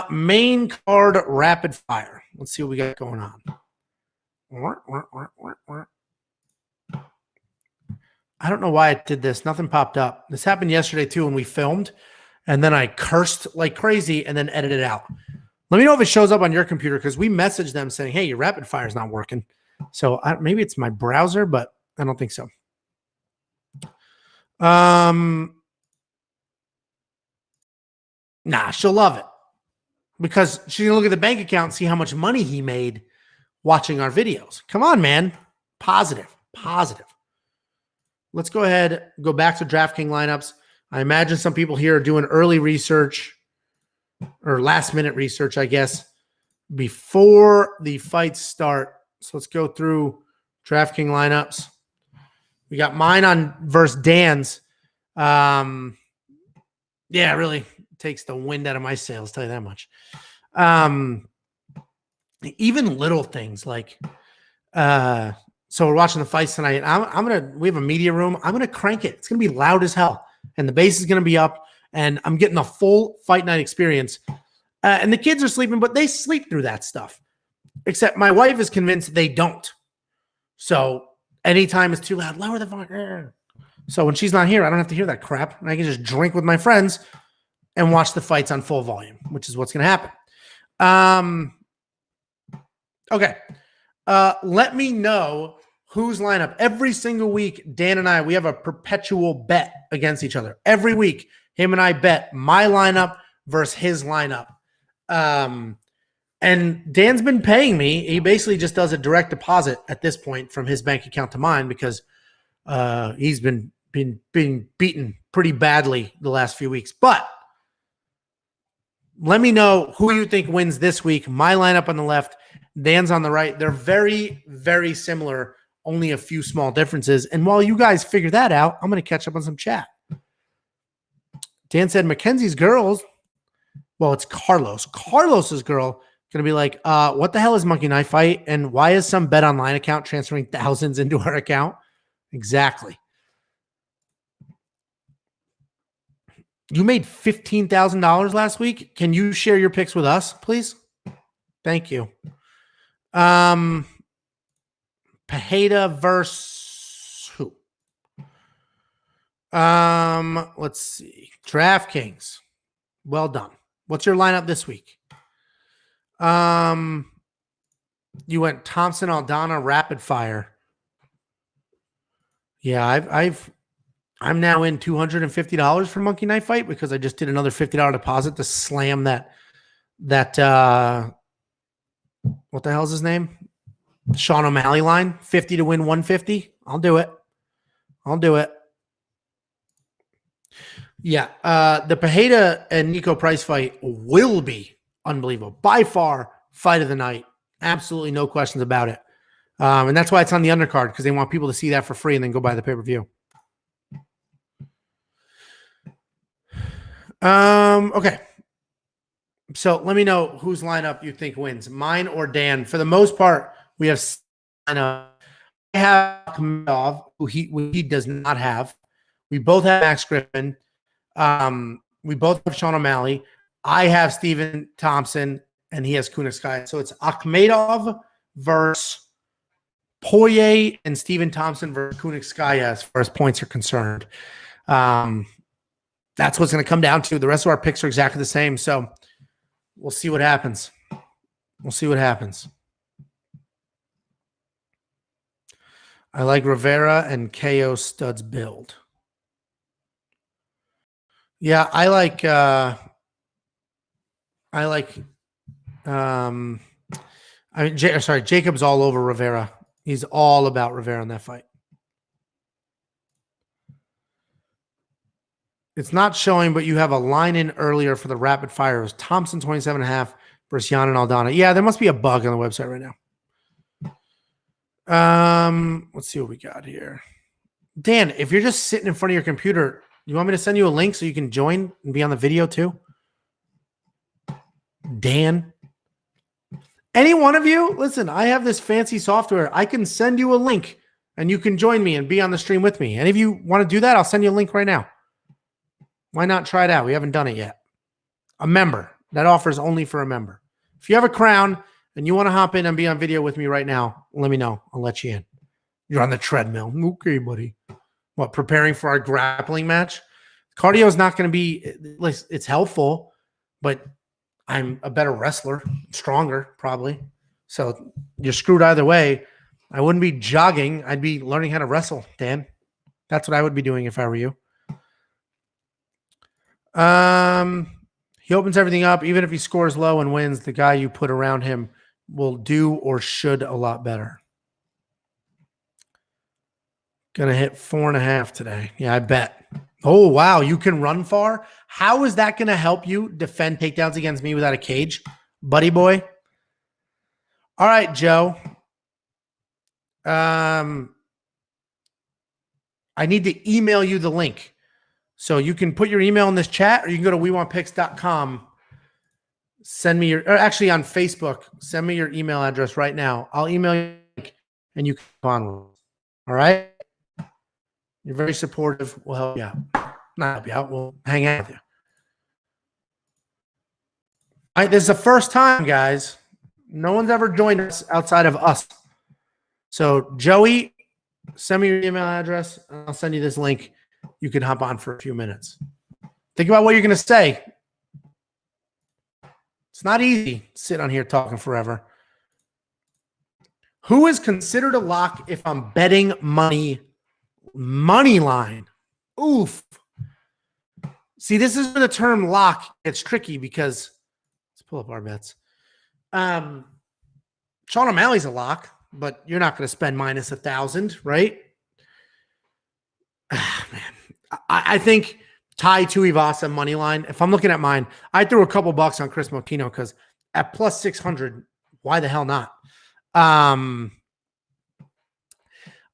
Main card rapid fire. Let's see what we got going on. I don't know why I did this. Nothing popped up. This happened yesterday too when we filmed, and then I cursed like crazy and then edited it out. Let me know if it shows up on your computer because we messaged them saying, hey, your rapid fire is not working. So maybe it's my browser, but I don't think so. Nah, she'll love it because she's going to look at the bank account and see how much money he made watching our videos. Come on, man. Positive. Let's go ahead, go back to DraftKings lineups. I imagine some people here are doing early research or last minute research, I guess, before the fights start. So let's go through DraftKings lineups. We got mine on versus Dan's. Yeah, it really takes the wind out of my sails, tell you that much. Even little things like, so we're watching the fights tonight. We have a media room. I'm going to crank it. It's going to be loud as hell. And the bass is going to be up. And I'm getting a full fight night experience. And the kids are sleeping, but they sleep through that stuff. Except my wife is convinced they don't. So anytime it's too loud, lower the volume. So when she's not here, I don't have to hear that crap. And I can just drink with my friends and watch the fights on full volume, which is what's going to happen. Okay. Let me know whose lineup. Every single week, Dan and I, we have a perpetual bet against each other. Every week, him and I bet my lineup versus his lineup. And Dan's been paying me. He basically just does a direct deposit at this point from his bank account to mine because he's been beaten pretty badly the last few weeks. But let me know who you think wins this week. My lineup on the left, Dan's on the right. They're very, very similar, only a few small differences. And while you guys figure that out, I'm going to catch up on some chat. Dan said Mackenzie's girls. Well, it's Carlos. Carlos's girl going to be like, what the hell is Monkey Knife Fight? And why is some Bet Online account transferring thousands into our account? Exactly. You made $15,000 last week. Can you share your picks with us, please? Thank you. Pajeda versus who? Let's see. DraftKings. Well done. What's your lineup this week? You went Thompson, Aldana, rapid fire. Yeah, I'm now in $250 for Monkey Knife Fight because I just did another $50 deposit to slam that what the hell's his name? Sean O'Malley line, 50 to win 150. I'll do it. Yeah. The Pereira and Nico Price fight will be unbelievable. By far, fight of the night. Absolutely no questions about it. And that's why it's on the undercard, because they want people to see that for free and then go buy the pay-per-view. Okay. So let me know whose lineup you think wins, mine or Dan. For the most part, we have I have Akhmedov, who he does not have. We both have Max Griffin. We both have Sean O'Malley. I have Stephen Thompson, and he has Kunitskaya. So it's Akhmedov versus Poirier and Stephen Thompson versus Kunitskaya as far as points are concerned. That's what's going to come down to. The rest of our picks are exactly the same. So we'll see what happens. I like Rivera and KO Studs build. Yeah, I mean, Jacob's all over Rivera. He's all about Rivera in that fight. It's not showing, but you have a line in earlier for the rapid fire. It was Thompson 27.5 versus Jan and Aldana. Yeah, there must be a bug on the website right now. Let's see what we got here. Dan, if you're just sitting in front of your computer, you want me to send you a link so you can join and be on the video too? Dan? Any one of you? Listen, I have this fancy software. I can send you a link and you can join me and be on the stream with me. Any of you want to do that? I'll send you a link right now. Why not try it out? We haven't done it yet. A member. That offer is only for a member. If you have a crown and you want to hop in and be on video with me right now, let me know. I'll let you in. You're on the treadmill. Okay, buddy. What, preparing for our grappling match? Cardio is not going to be, it's helpful, but I'm a better wrestler, stronger probably. So you're screwed either way. I wouldn't be jogging. I'd be learning how to wrestle, Dan. That's what I would be doing if I were you. He opens everything up. Even if he scores low and wins, the guy you put around him will do or should a lot better. Gonna hit 4.5 today. Yeah, I bet. Oh, wow. You can run far. How is that going to help you defend takedowns against me without a cage, buddy boy? All right, Joe. I need to email you the link. So you can put your email in this chat, or you can go to wewantpicks.com. Send me your, or actually on Facebook, send me your email address right now. I'll email you and you can come on. All right. You're very supportive. We'll help you out. Not help you out. We'll hang out with you. All right. This is the first time, guys. No one's ever joined us outside of us. So Joey, send me your email address. I'll send you this link. You can hop on for a few minutes. Think about what you're going to say. It's not easy to sit on here talking forever. Who is considered a lock if I'm betting money line? Oof. See, this is where the term lock gets tricky because let's pull up our bets. Sean O'Malley's a lock, but you're not going to spend minus 1,000, right? Man, I think Tai Tuivasa money line. If I'm looking at mine, I threw a couple bucks on Chris Motino because at plus 600, why the hell not?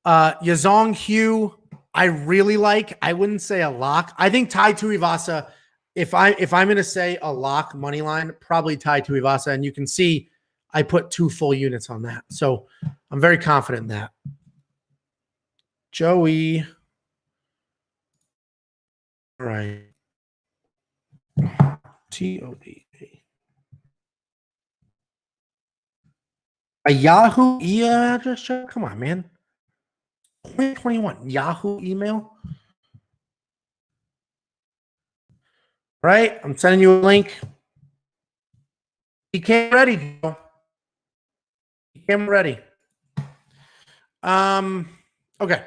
Yazong Hugh, I really like. I wouldn't say a lock. I think Tai Tuivasa, if I'm going to say a lock money line, probably Tai Tuivasa, and you can see I put 2 full units on that. So I'm very confident in that. Joey. All right. TOD. A Yahoo email address? Come on, man. 2021 Yahoo email. Right? I'm sending you a link. He came ready, Joe. He came ready. Okay.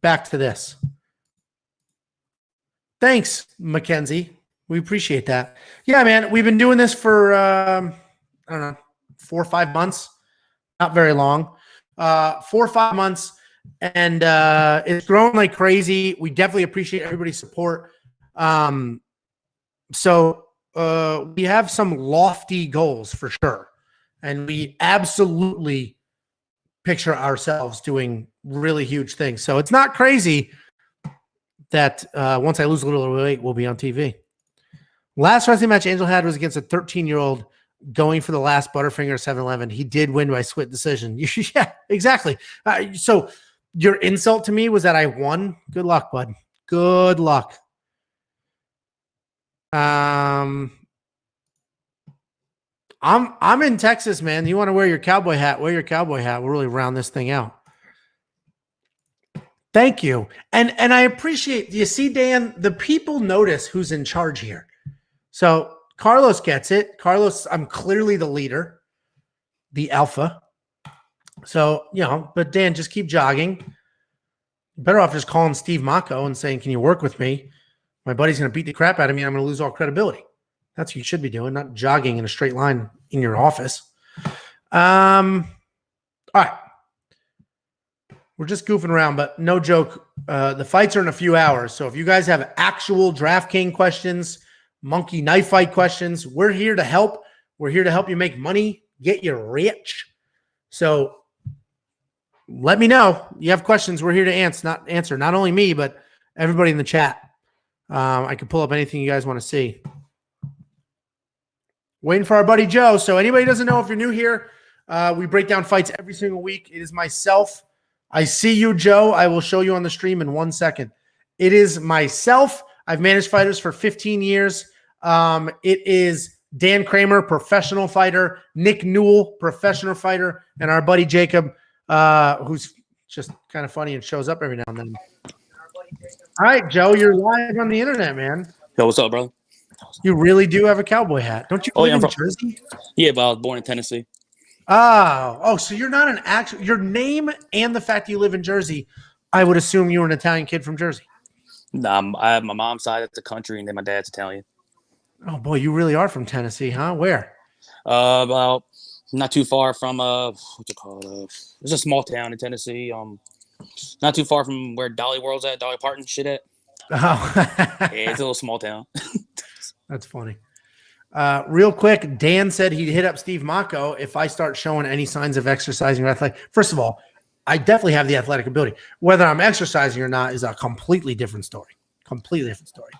Back to this. Thanks, Mackenzie. We appreciate that. Yeah, man, we've been doing this for, I don't know, 4 or 5 months. Not very long. 4 or 5 months. And it's grown like crazy. We definitely appreciate everybody's support. So we have some lofty goals for sure. And we absolutely picture ourselves doing really huge things. So it's not crazy that once I lose a little weight, we'll be on TV. Last wrestling match Angel had was against a 13-year-old going for the last Butterfinger 7-Eleven. He did win by split decision. Yeah, exactly. So your insult to me was that I won. Good luck, bud. Good luck. I'm in Texas, man. You want to wear your cowboy hat? Wear your cowboy hat. We'll really round this thing out. Thank you. And I appreciate, you see, Dan, the people notice who's in charge here. So Carlos gets it. Carlos, I'm clearly the leader, the alpha. So, but Dan, just keep jogging. Better off just calling Steve Mocco and saying, can you work with me? My buddy's going to beat the crap out of me. And I'm going to lose all credibility. That's what you should be doing, not jogging in a straight line in your office. All right. We're just goofing around, but no joke. The fights are in a few hours. So if you guys have actual DraftKings questions, monkey knife fight questions, we're here to help. We're here to help you make money, get you rich. So let me know. You have questions. We're here to answer. Not only me, but everybody in the chat. I can pull up anything you guys want to see. Waiting for our buddy Joe. So anybody who doesn't know, if you're new here, we break down fights every single week. It is myself. I see you, Joe. I will show you on the stream in 1 second. It is myself. I've managed fighters for 15 years. It is Dan Kramer, professional fighter, Nick Newell, professional fighter, and our buddy Jacob, who's just kind of funny and shows up every now and then. All right, Joe, you're live on the internet, man. Yo, what's up, brother? You really do have a cowboy hat. Don't you live in Jersey? Yeah, but I was born in Tennessee. Oh, so you're not an actual, your name and the fact that you live in Jersey, I would assume you were an Italian kid from Jersey. Nah, I have my mom's side of the country, and then my dad's Italian. Oh, boy, you really are from Tennessee, huh? Where? About not too far from, what's it called? It's a small town in Tennessee. Not too far from where Dolly World's at, Dolly Parton shit at. Oh. Yeah, it's a little small town. That's funny. Real quick, Dan said he'd hit up Steve Mocco if I start showing any signs of exercising or athletic. First of all, I definitely have the athletic ability. Whether I'm exercising or not is a completely different story. Completely different story.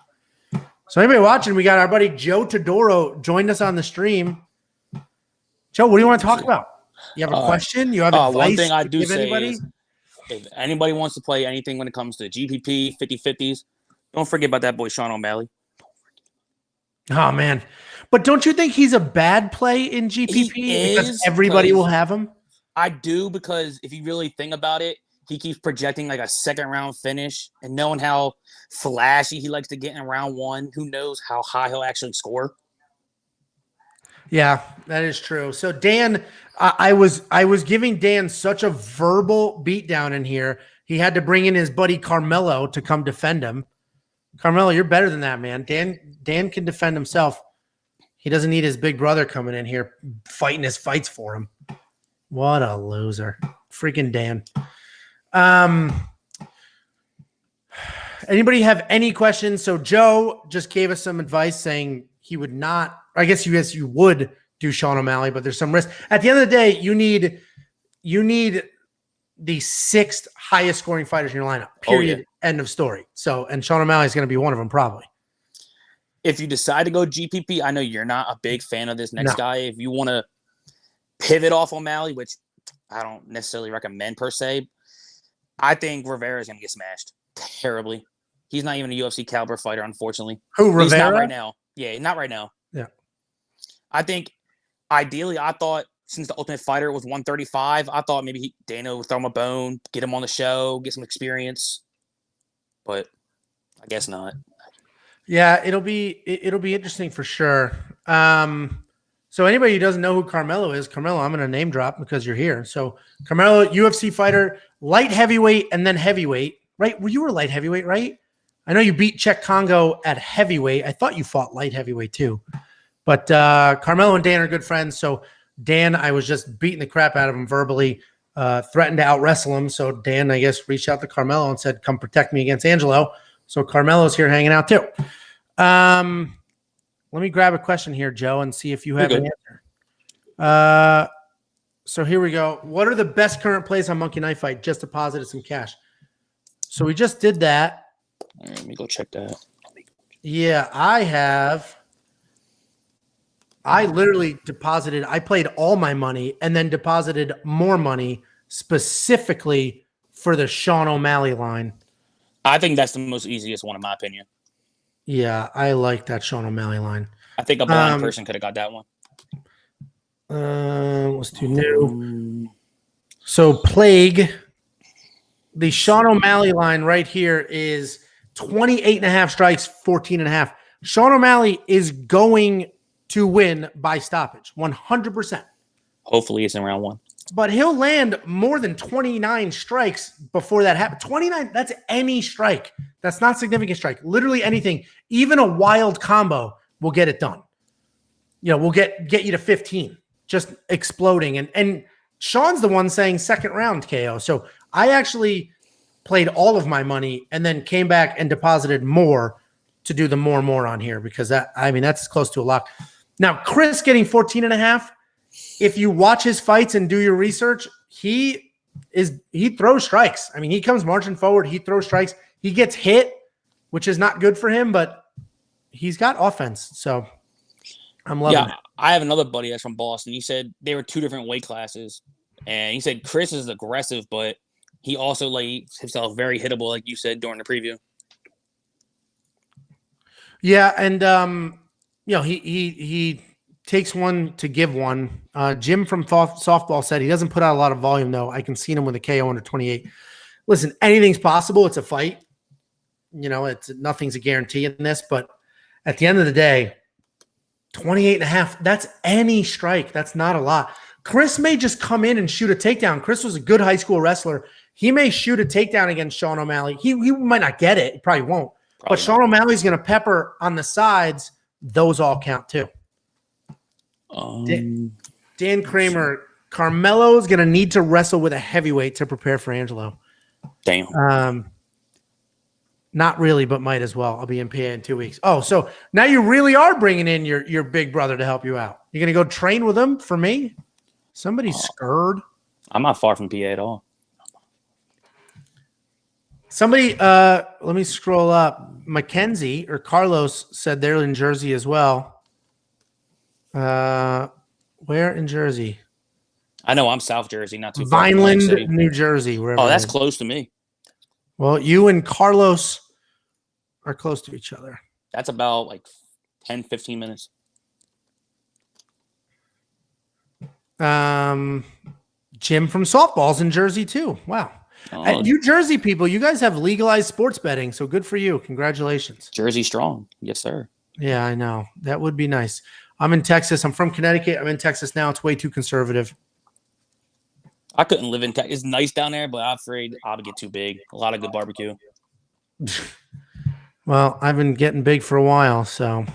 So anybody watching, we got our buddy Joe Todoro joined us on the stream. Joe, what do you want to talk about? You have a question? You have advice? One thing I do say anybody? is if anybody wants to play anything when it comes to GPP, 50-50s, don't forget about that boy Sean O'Malley. Oh, man. But don't you think he's a bad play in GPP because everybody will have him? I do, because if you really think about it, he keeps projecting like a second-round finish, and knowing how flashy he likes to get in round one, who knows how high he'll actually score. Yeah, that is true. So Dan, I was giving Dan such a verbal beatdown in here. He had to bring in his buddy Carmelo to come defend him. Carmelo, you're better than that, man. Dan can defend himself. He doesn't need his big brother coming in here fighting his fights for him. What a loser. Freaking Dan. Anybody have any questions? So Joe just gave us some advice saying he would not, I guess you would do Sean O'Malley, but there's some risk. At the end of the day, you need the 6th highest scoring fighters in your lineup. Period. Oh, yeah. End of story. So, and Sean O'Malley is going to be one of them probably. If you decide to go GPP, I know you're not a big fan of this next guy. If you want to pivot off O'Malley, which I don't necessarily recommend per se, I think Rivera is going to get smashed terribly. He's not even a UFC caliber fighter, unfortunately. Who, Rivera? He's not right now. Yeah, not right now. Yeah. I think ideally, I thought since the Ultimate Fighter was 135, I thought maybe Dana would throw him a bone, get him on the show, get some experience. But I guess not. Yeah, it'll be interesting for sure. So anybody who doesn't know who Carmelo is, Carmelo, I'm going to name drop because you're here. So Carmelo, UFC fighter, light heavyweight, and then heavyweight, right? Well, you were light heavyweight, right? I know you beat Czech Congo at heavyweight. I thought you fought light heavyweight too. But Carmelo and Dan are good friends. So Dan, I was just beating the crap out of him verbally, threatened to out-wrestle him. So Dan, I guess, reached out to Carmelo and said, come protect me against Angelo. So Carmelo's here hanging out too. Let me grab a question here, Joe, and see if you have an answer. So here we go. What are the best current plays on Monkey Knife Fight? Just deposited some cash. So we just did that. All right, let me go check that. Yeah, I literally deposited. I played all my money and then deposited more money specifically for the Sean O'Malley line. I think that's the most easiest one, in my opinion. Yeah, I like that Sean O'Malley line. I think a blind person could have got that one. What's too new? So Plague, the Sean O'Malley line right here is 28.5 strikes, 14.5. Sean O'Malley is going to win by stoppage, 100%. Hopefully it's in round 1. But he'll land more than 29 strikes before that happens. 29, that's any strike. That's not significant strike. Literally anything. Even a wild combo will get it done. You know, we'll get you to 15. Just exploding. And Sean's the one saying second round KO. So I actually played all of my money and then came back and deposited more to do the more on here because that's as close to a lock. Now, Chris getting 14.5. If you watch his fights and do your research, he throws strikes. I mean, he comes marching forward. He throws strikes. He gets hit, which is not good for him, but he's got offense. So I'm loving it. I have another buddy that's from Boston. He said they were 2 different weight classes. And he said Chris is aggressive, but he also makes himself very hittable, like you said during the preview. Yeah, and he takes one to give one. Jim from softball said he doesn't put out a lot of volume, though. I can see him with a KO under 28. Listen, anything's possible. It's a fight. You know, nothing's a guarantee in this, but at the end of the day, 28.5, that's any strike. That's not a lot. Chris may just come in and shoot a takedown. Chris was a good high school wrestler. He may shoot a takedown against Sean O'Malley. He might not get it. He probably won't. But Sean O'Malley's going to pepper on the sides. Those all count too. Dan Kramer, Carmelo's going to need to wrestle with a heavyweight to prepare for Angelo. Damn. Not really, but might as well. I'll be in PA in 2 weeks. Oh, so now you really are bringing in your big brother to help you out. You're going to go train with him for me? Somebody's scared. I'm not far from PA at all. Somebody, let me scroll up. Mackenzie or Carlos said they're in Jersey as well. Where in Jersey? I know I'm South Jersey, not too far. Vineland, New Jersey. Oh, that's close to me. Well, you and Carlos are close to each other. That's about like 10, 15 minutes. Jim from softball's in Jersey too. Wow. New Jersey people, you guys have legalized sports betting, so good for you. Congratulations. Jersey strong. Yes, sir. Yeah, I know. That would be nice. I'm in Texas. I'm from Connecticut. I'm in Texas now. It's way too conservative. I couldn't live in Texas. It's nice down there, but I'm afraid I would get too big. A lot of good barbecue. Well, I've been getting big for a while, so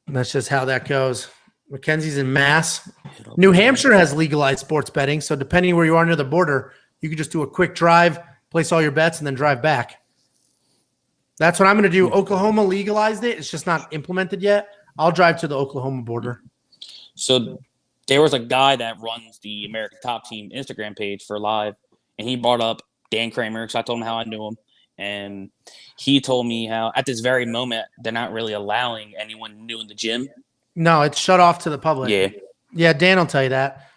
that's just how that goes. Mackenzie's in Mass. New Hampshire has legalized sports betting, so depending where you are near the border, you can just do a quick drive, place all your bets, and then drive back. That's what I'm going to do. Oklahoma legalized it. It's just not implemented yet. I'll drive to the Oklahoma border. So there was a guy that runs the American Top Team Instagram page for Live, and he brought up Dan Kramer because I told him how I knew him. And he told me how at this very moment, they're not really allowing anyone new in the gym. No, it's shut off to the public. Yeah. Yeah, Dan will tell you that.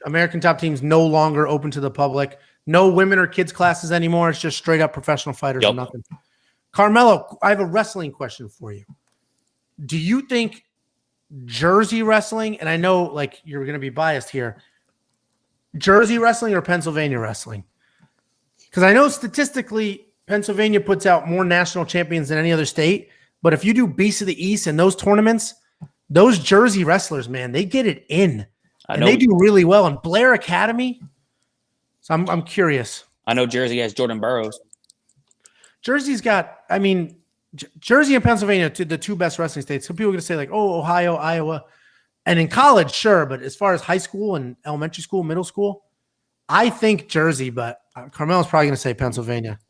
American Top Team's no longer open to the public. No women or kids classes anymore. It's just straight up professional fighters or nothing. Carmelo, I have a wrestling question for you. Do you think Jersey wrestling, and I know like you're going to be biased here, Jersey wrestling or Pennsylvania wrestling? Because I know statistically Pennsylvania puts out more national champions than any other state, but if you do Beast of the East and those tournaments, those Jersey wrestlers, man, they get it in. And they do really well. And Blair Academy, so I'm curious. I know Jersey has Jordan Burroughs. Jersey's got, I mean, Jersey and Pennsylvania, the two best wrestling states. Some people are going to say like, oh, Ohio, Iowa. And in college, sure. But as far as high school and elementary school, middle school, I think Jersey, but Carmelo's probably going to say Pennsylvania.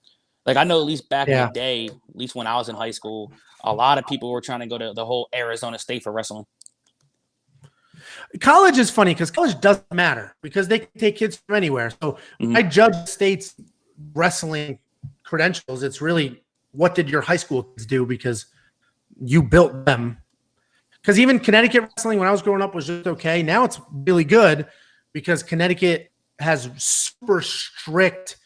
Like, I know at least back in the day, at least when I was in high school, a lot of people were trying to go to the whole Arizona State for wrestling. College is funny because college doesn't matter because they can take kids from anywhere. So I judge states' wrestling credentials. It's really what did your high school kids do because you built them. Because even Connecticut wrestling when I was growing up was just okay. Now it's really good because Connecticut has super strict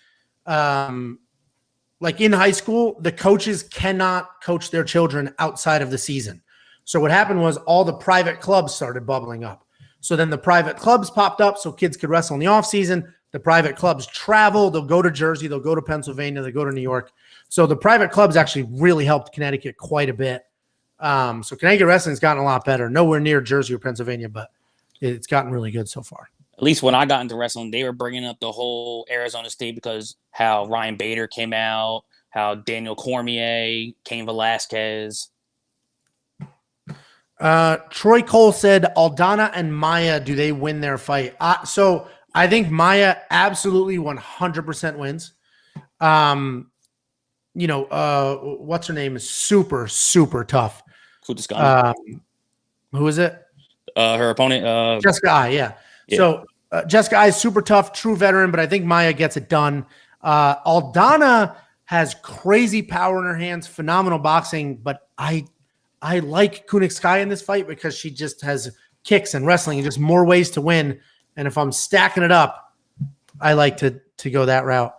like in high school, the coaches cannot coach their children outside of the season. So what happened was all the private clubs started bubbling up. So then the private clubs popped up so kids could wrestle in the off season. The private clubs travel. They'll go to Jersey. They'll go to Pennsylvania. They'll go to New York. So the private clubs actually really helped Connecticut quite a bit. So Connecticut wrestling's gotten a lot better. Nowhere near Jersey or Pennsylvania, but it's gotten really good so far. At least when I got into wrestling, they were bringing up the whole Arizona State because how Ryan Bader came out, how Daniel Cormier, Cain Velasquez. Troy Cole said, Aldana and Maya, do they win their fight? So I think Maya absolutely 100% wins. What's her name is super, super tough. Who is it? Her opponent. Jessica Ai, yeah. So Jessica Ai is super tough, true veteran, but I think Maya gets it done. Aldana has crazy power in her hands, phenomenal boxing, but I like Kunitskaya in this fight because she just has kicks and wrestling and just more ways to win. And if I'm stacking it up, I like to go that route.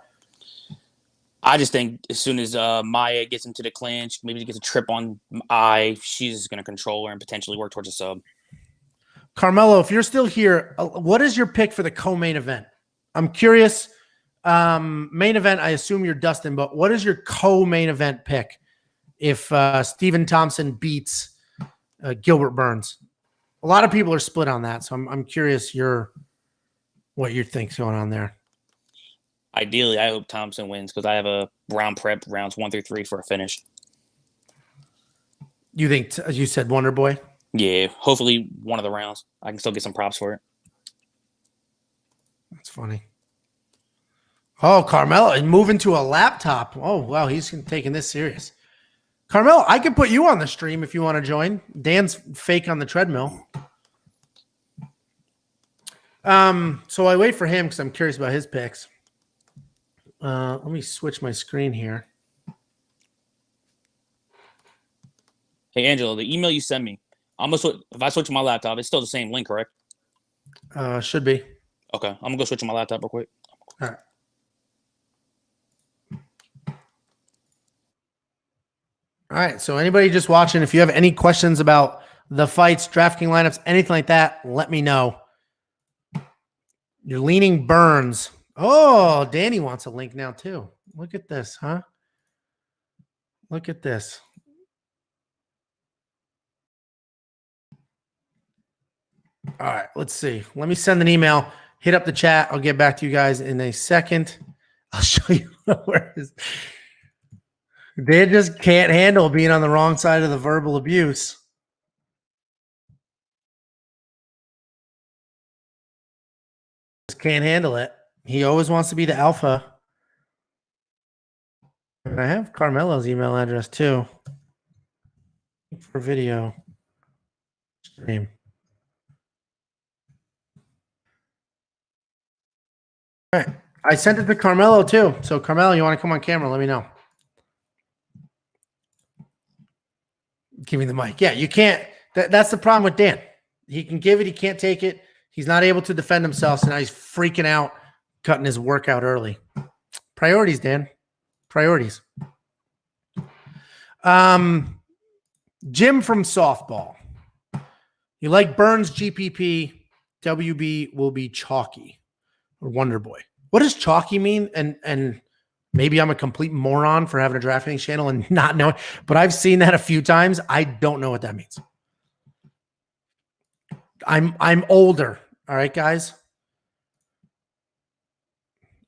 I just think as soon as Maya gets into the clinch, maybe she gets a trip on Ai, she's going to control her and potentially work towards a sub. Carmelo, if you're still here, what is your pick for the co-main event? I'm curious. Main event, I assume you're Dustin, but what is your co-main event pick if Stephen Thompson beats Gilbert Burns? A lot of people are split on that, so I'm curious what you think's going on there. Ideally, I hope Thompson wins because I have a round prep, rounds 1 through 3 for a finish. You think you said Wonder Boy? Yeah, hopefully one of the rounds. I can still get some props for it. That's funny. Oh, Carmelo, and moving to a laptop. Oh, wow, he's taking this serious. Carmelo, I could put you on the stream if you want to join. Dan's fake on the treadmill. So I wait for him because I'm curious about his picks. Let me switch my screen here. Hey, Angelo, the email you sent me, if I switch to my laptop, it's still the same link, correct? Should be. Okay, I'm going to go switch to my laptop real quick. All right. All right, so anybody just watching, if you have any questions about the fights, DraftKings lineups, anything like that, let me know. You're leaning Burns. Oh, Danny wants a link now too. Look at this, huh? Look at this. All right, let's see. Let me send an email. Hit up the chat. I'll get back to you guys in a second. I'll show you where it is. They just can't handle being on the wrong side of the verbal abuse. Just can't handle it. He always wants to be the alpha. I have Carmelo's email address too. For video stream. All right. I sent it to Carmelo too. So Carmelo, you want to come on camera? Let me know. Give me the mic. Yeah, you can't. That's the problem with Dan. He can give it. He can't take it. He's not able to defend himself. So now he's freaking out, cutting his workout early. Priorities, Dan. Priorities. Jim from softball. You like Burns GPP. WB will be chalky. Or Wonder Boy. What does chalky mean? And maybe I'm a complete moron for having a DraftKings channel and not knowing, but I've seen that a few times. I don't know what that means. I'm older. All right, guys.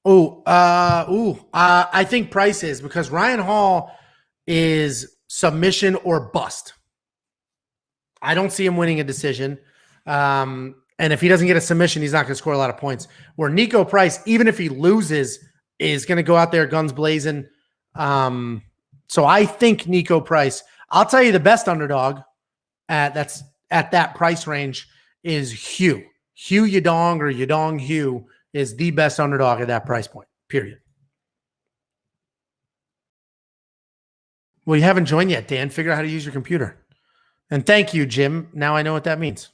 I think Price is, because Ryan Hall is submission or bust. I don't see him winning a decision. And if he doesn't get a submission, he's not going to score a lot of points. Where Nico Price, even if he loses, is going to go out there guns blazing. So I think Nico Price. I'll tell you the best underdog that's at that price range is Hugh. Hugh Yadong or Yadong Hugh is the best underdog at that price point, period. Well, you haven't joined yet, Dan. Figure out how to use your computer. And thank you, Jim. Now I know what that means.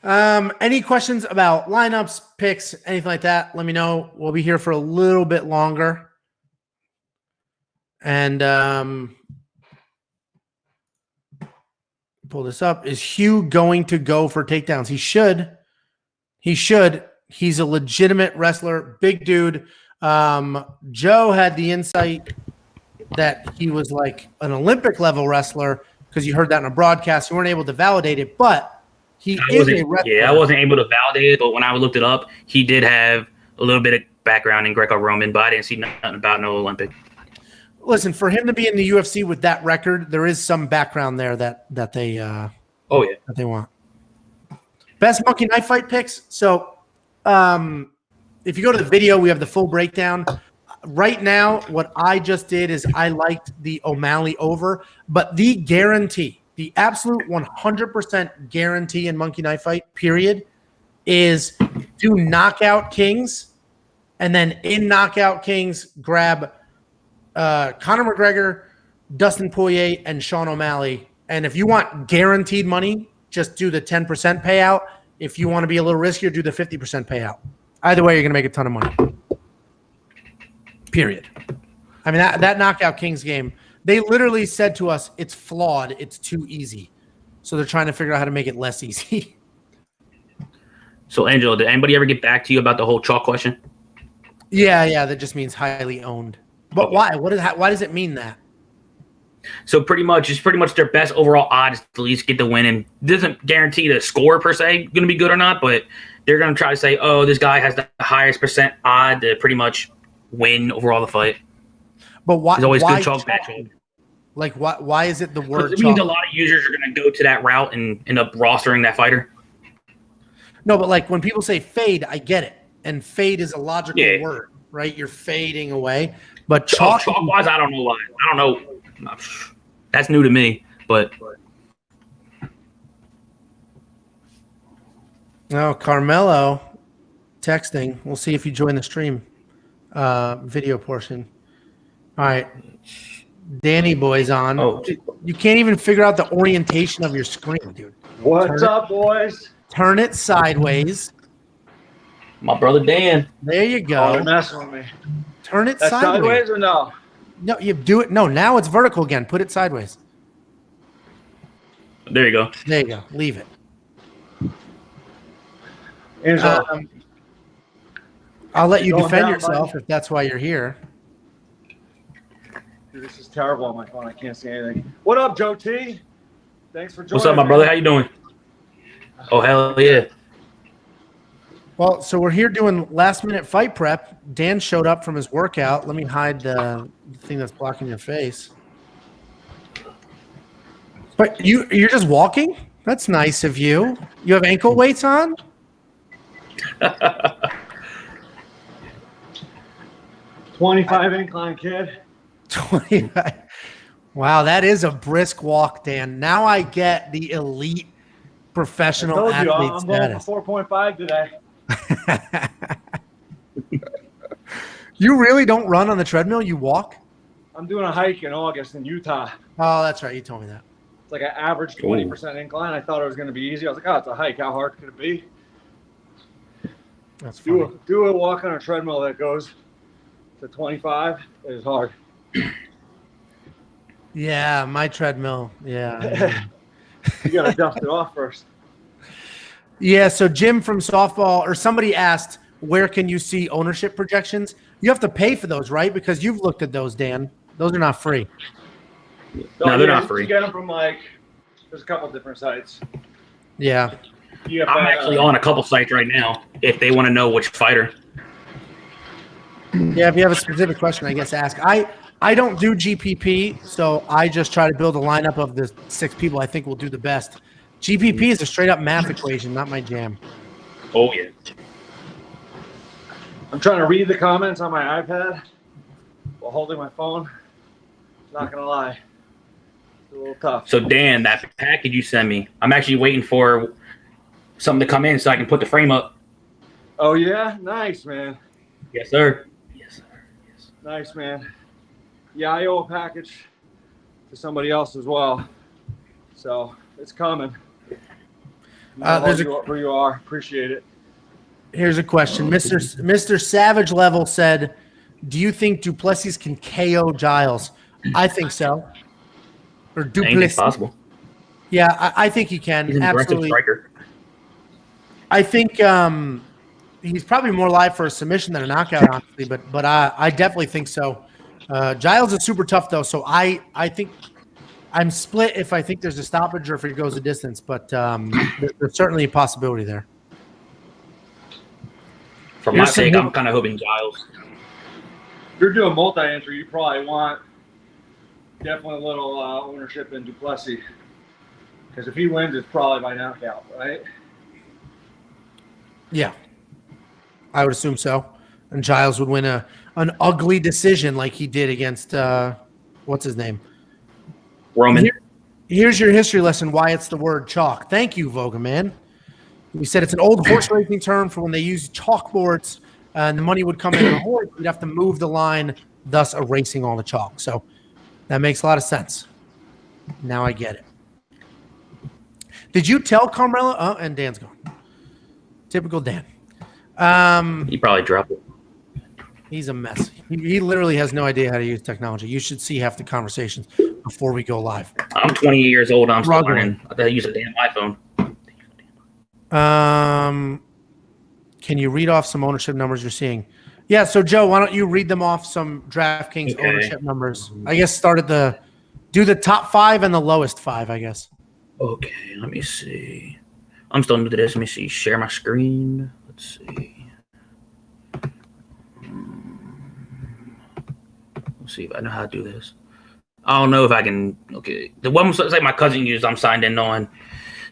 Any questions about lineups, picks, anything like that? Let me know. We'll be here for a little bit longer. And pull this up. Is Hugh going to go for takedowns? He should. He should. He's a legitimate wrestler, big dude. Joe had the insight that he was like an Olympic level wrestler because you heard that in a broadcast. You weren't able to validate it, but he is a wrestler. Yeah, I wasn't able to validate it, but when I looked it up, he did have a little bit of background in Greco-Roman, but I didn't see nothing about no Olympic. Listen, for him to be in the UFC with that record, there is some background there that they that they want. Best monkey knife fight picks. So if you go to the video, we have the full breakdown. Right now, what I just did is I liked the O'Malley over, but the guarantee, the absolute 100% guarantee in monkey knife fight, period, is do Knockout Kings, and then in Knockout Kings, grab Conor McGregor, Dustin Poirier, and Sean O'Malley. And if you want guaranteed money, just do the 10% payout. If you want to be a little riskier, do the 50% payout. Either way, you're going to make a ton of money. Period. I mean, that Knockout Kings game, they literally said to us, it's flawed. It's too easy. So they're trying to figure out how to make it less easy. So, Angelo, did anybody ever get back to you about the whole chalk question? Yeah, that just means highly owned. But okay. Why does it mean that? So it's pretty much their best overall odds to at least get the win, and doesn't guarantee the score per se going to be good or not, but they're going to try to say, oh, this guy has the highest percent odd to pretty much win overall the fight. But why? There's always why good chalk back. Like why is it the word? It means a lot of users are going to go to that route and end up rostering that fighter. No, but like when people say fade, I get it, and fade is a logical word, right? You're fading away. But chalk wise, I don't know why. I don't know. That's new to me, but no, Carmelo texting. We'll see if you join the stream video portion. All right, Danny Boy's on. Oh, you can't even figure out the orientation of your screen, dude. What's up, boys? Turn it sideways. My brother Dan. There you go. Oh, they're messing with me. Turn it sideways or no? No, you do it. No, now it's vertical again. Put it sideways. There you go. There you go. Leave it. Angelo, I'll let you defend yourself if that's why you're here. Dude, this is terrible on my phone. I can't see anything. What up, Joe T? Thanks for joining. What's up, my brother? How you doing? Oh, hell yeah. Well, so we're here doing last-minute fight prep. Dan showed up from his workout. Let me hide the thing that's blocking your face. But you're just walking? That's nice of you. You have ankle weights on? 25 incline, kid. 25. Wow, that is a brisk walk, Dan. Now I get the elite professional athlete I'm status. going for 4.5 today. You really don't run on the treadmill? You walk? I'm doing a hike in August in Utah. Oh, that's right. You told me that. It's like an average 20% incline. I thought it was going to be easy. I was like, oh, it's a hike. How hard could it be? That's funny. Do a walk on a treadmill that goes to 25 is hard. Yeah, my treadmill. Yeah. You got to dust it off first. Yeah, so Jim from softball, or somebody asked, where can you see ownership projections? You have to pay for those, right? Because you've looked at those, Dan. Those are not free. No, they're not free. You get them from there's a couple different sites. Yeah. I'm actually on a couple sites right now if they want to know which fighter. Yeah, if you have a specific question, I guess ask. I don't do GPP, so I just try to build a lineup of the 6 people I think will do the best. GPP is a straight up math equation, not my jam. Oh, yeah. I'm trying to read the comments on my iPad while holding my phone. Not going to lie. It's a little tough. So, Dan, that package you sent me, I'm actually waiting for something to come in so I can put the frame up. Oh, yeah? Nice, man. Yes, sir. Yes, sir. Yes. Nice, man. Yeah, I owe a package to somebody else as well. So it's coming. Who you are. Appreciate it. Here's a question. Mr. Savage Level said, do you think Duplessis can KO Giles? I think so. Or Duplessis. Possible. Yeah, I think he can. He's an aggressive Absolutely. striker. I think he's probably more live for a submission than a knockout, honestly, but I definitely think so. Giles is super tough, though, so I think I'm split if I think there's a stoppage or if it goes a distance, but there's certainly a possibility there. For my sake, I'm kind of hoping Giles. If you're doing multi-entry, you probably want definitely a little ownership in Duplessis. Because if he wins, it's probably by knockout, right? Yeah. I would assume so. And Giles would win an ugly decision like he did against what's his name? Roman. Here's your history lesson why it's the word chalk. Thank you, Voga, man. We said it's an old horse racing term for when they use chalkboards and the money would come in the horse. You'd have to move the line, thus erasing all the chalk. So that makes a lot of sense. Now I get it. Did you tell Carmelo? Oh, and Dan's gone. Typical Dan. He probably dropped it. He's a mess. He literally has no idea how to use technology. You should see half the conversations before we go live. I'm 20 years old. I'm still learning. I gotta use a damn iPhone. Can you read off some ownership numbers you're seeing? Yeah. So Joe, why don't you read them off some DraftKings ownership numbers? I guess start at do the top 5 and the lowest 5. I guess. Okay. Let me see. I'm still new to this. Let me see. Share my screen. Let's see. Let's see if I know how to do this. I don't know if I can. Okay. The one like my cousin used, I'm signed in on.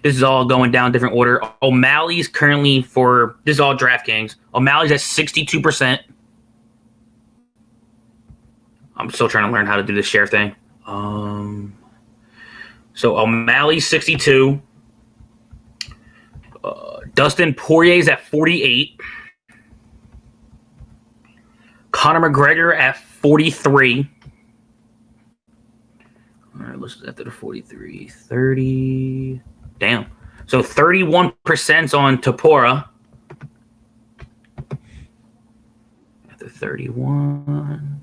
This is all going down different order. O'Malley's currently this is all DraftKings. O'Malley's at 62%. I'm still trying to learn how to do this share thing. So O'Malley's 62. Dustin Poirier's at 48. Conor McGregor at 43. All right, let's after the 43. 30. Damn. So 31% on Tapora. After 31.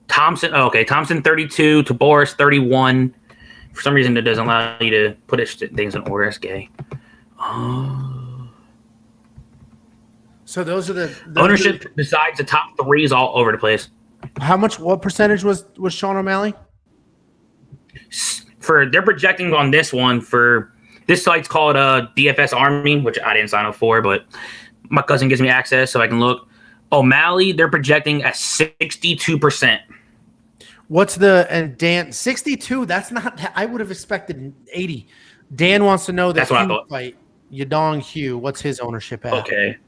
Thompson. Oh, okay. Thompson 32. Taboris 31. For some reason, it doesn't allow you to put things in order. That's gay. So those are the ownership besides the top 3 is all over the place. What percentage was Sean O'Malley? They're projecting on this one for this site's called DFS Army, which I didn't sign up for, but my cousin gives me access so I can look. O'Malley, they're projecting at 62%. And Dan 62? That's not. I would have expected 80. Dan wants to know that's what I thought. Fight Yadong Hugh. What's his ownership at? Okay.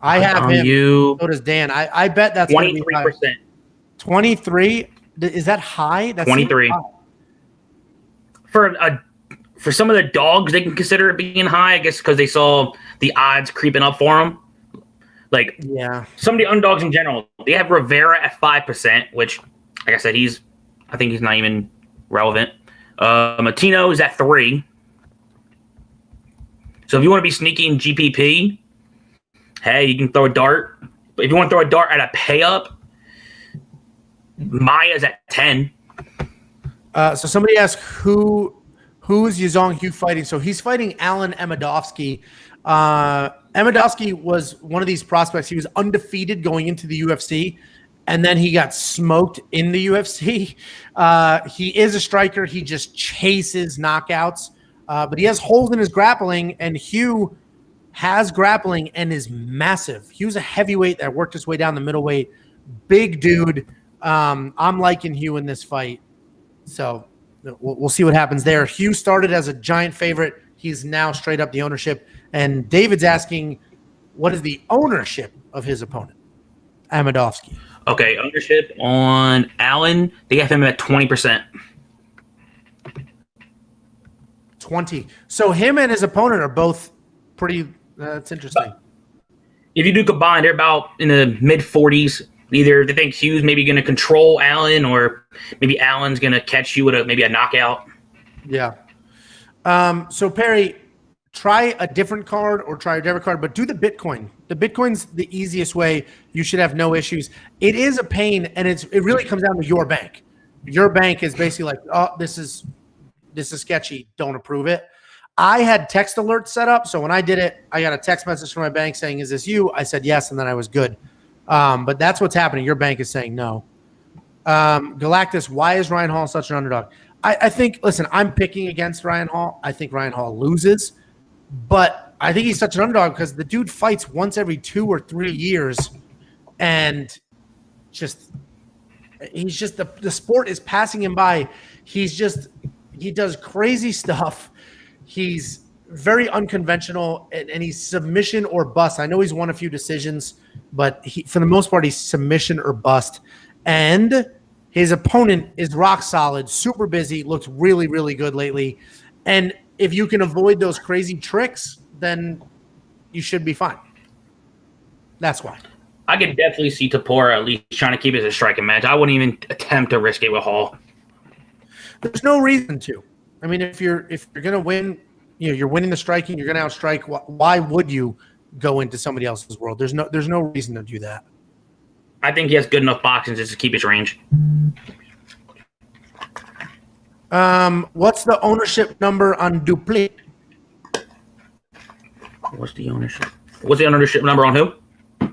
I have him. So does Dan. I bet that's 23%. 23. Is that high? That's 23. High. For some of the dogs, they can consider it being high, I guess, because they saw the odds creeping up for them. Like, yeah, some of the underdogs in general, they have Rivera at 5%, which, like I said, I think he's not even relevant. Matino is at 3. So if you want to be sneaky in GPP, hey, you can throw a dart. But if you want to throw a dart at a pay up, Maya's at 10. So somebody asked who is Yadong Hugh fighting? So he's fighting Alan Amedovski. Amedovski was one of these prospects. He was undefeated going into the UFC, and then he got smoked in the UFC. He is a striker. He just chases knockouts. But he has holes in his grappling, and Hugh has grappling and is massive. Hugh's a heavyweight that worked his way down the middleweight. Big dude. I'm liking Hugh in this fight. So we'll see what happens there. Hugh started as a giant favorite. He's now straight up the ownership. And David's asking, what is the ownership of his opponent, Amadovsky? Okay, ownership on Allen, they have him at 20%. 20. So him and his opponent are both pretty. That's interesting. If you do combine, they're about in the mid-40s. Either they think Hugh's maybe going to control Allen, or maybe Allen's going to catch you with maybe a knockout. Yeah. So Perry, try a different card or try a debit card, but do the Bitcoin. The Bitcoin's the easiest way. You should have no issues. It is a pain, and it really comes down to your bank. Your bank is basically like, oh, this is sketchy. Don't approve it. I had text alerts set up, so when I did it, I got a text message from my bank saying, "Is this you?" I said yes, and then I was good. But that's what's happening. Your bank is saying no. Galactus, why is Ryan Hall such an underdog? I think, listen, I'm picking against Ryan Hall. I think Ryan Hall loses, but I think he's such an underdog because the dude fights once every 2 or 3 years, and he's just the sport is passing him by. He does crazy stuff. He's very unconventional, and he's submission or bust. I know he's won a few decisions, but for the most part, he's submission or bust. And his opponent is rock solid, super busy, looks really, really good lately. And if you can avoid those crazy tricks, then you should be fine. That's why. I could definitely see Tapora at least trying to keep it as a striking match. I wouldn't even attempt to risk it with Hall. There's no reason to. I mean, if you're gonna win, you're winning the striking, you're gonna outstrike. Why would you go into somebody else's world? There's no reason to do that. I think he has good enough boxing just to keep his range. What's the ownership number on Duplessis? What's the ownership number on who?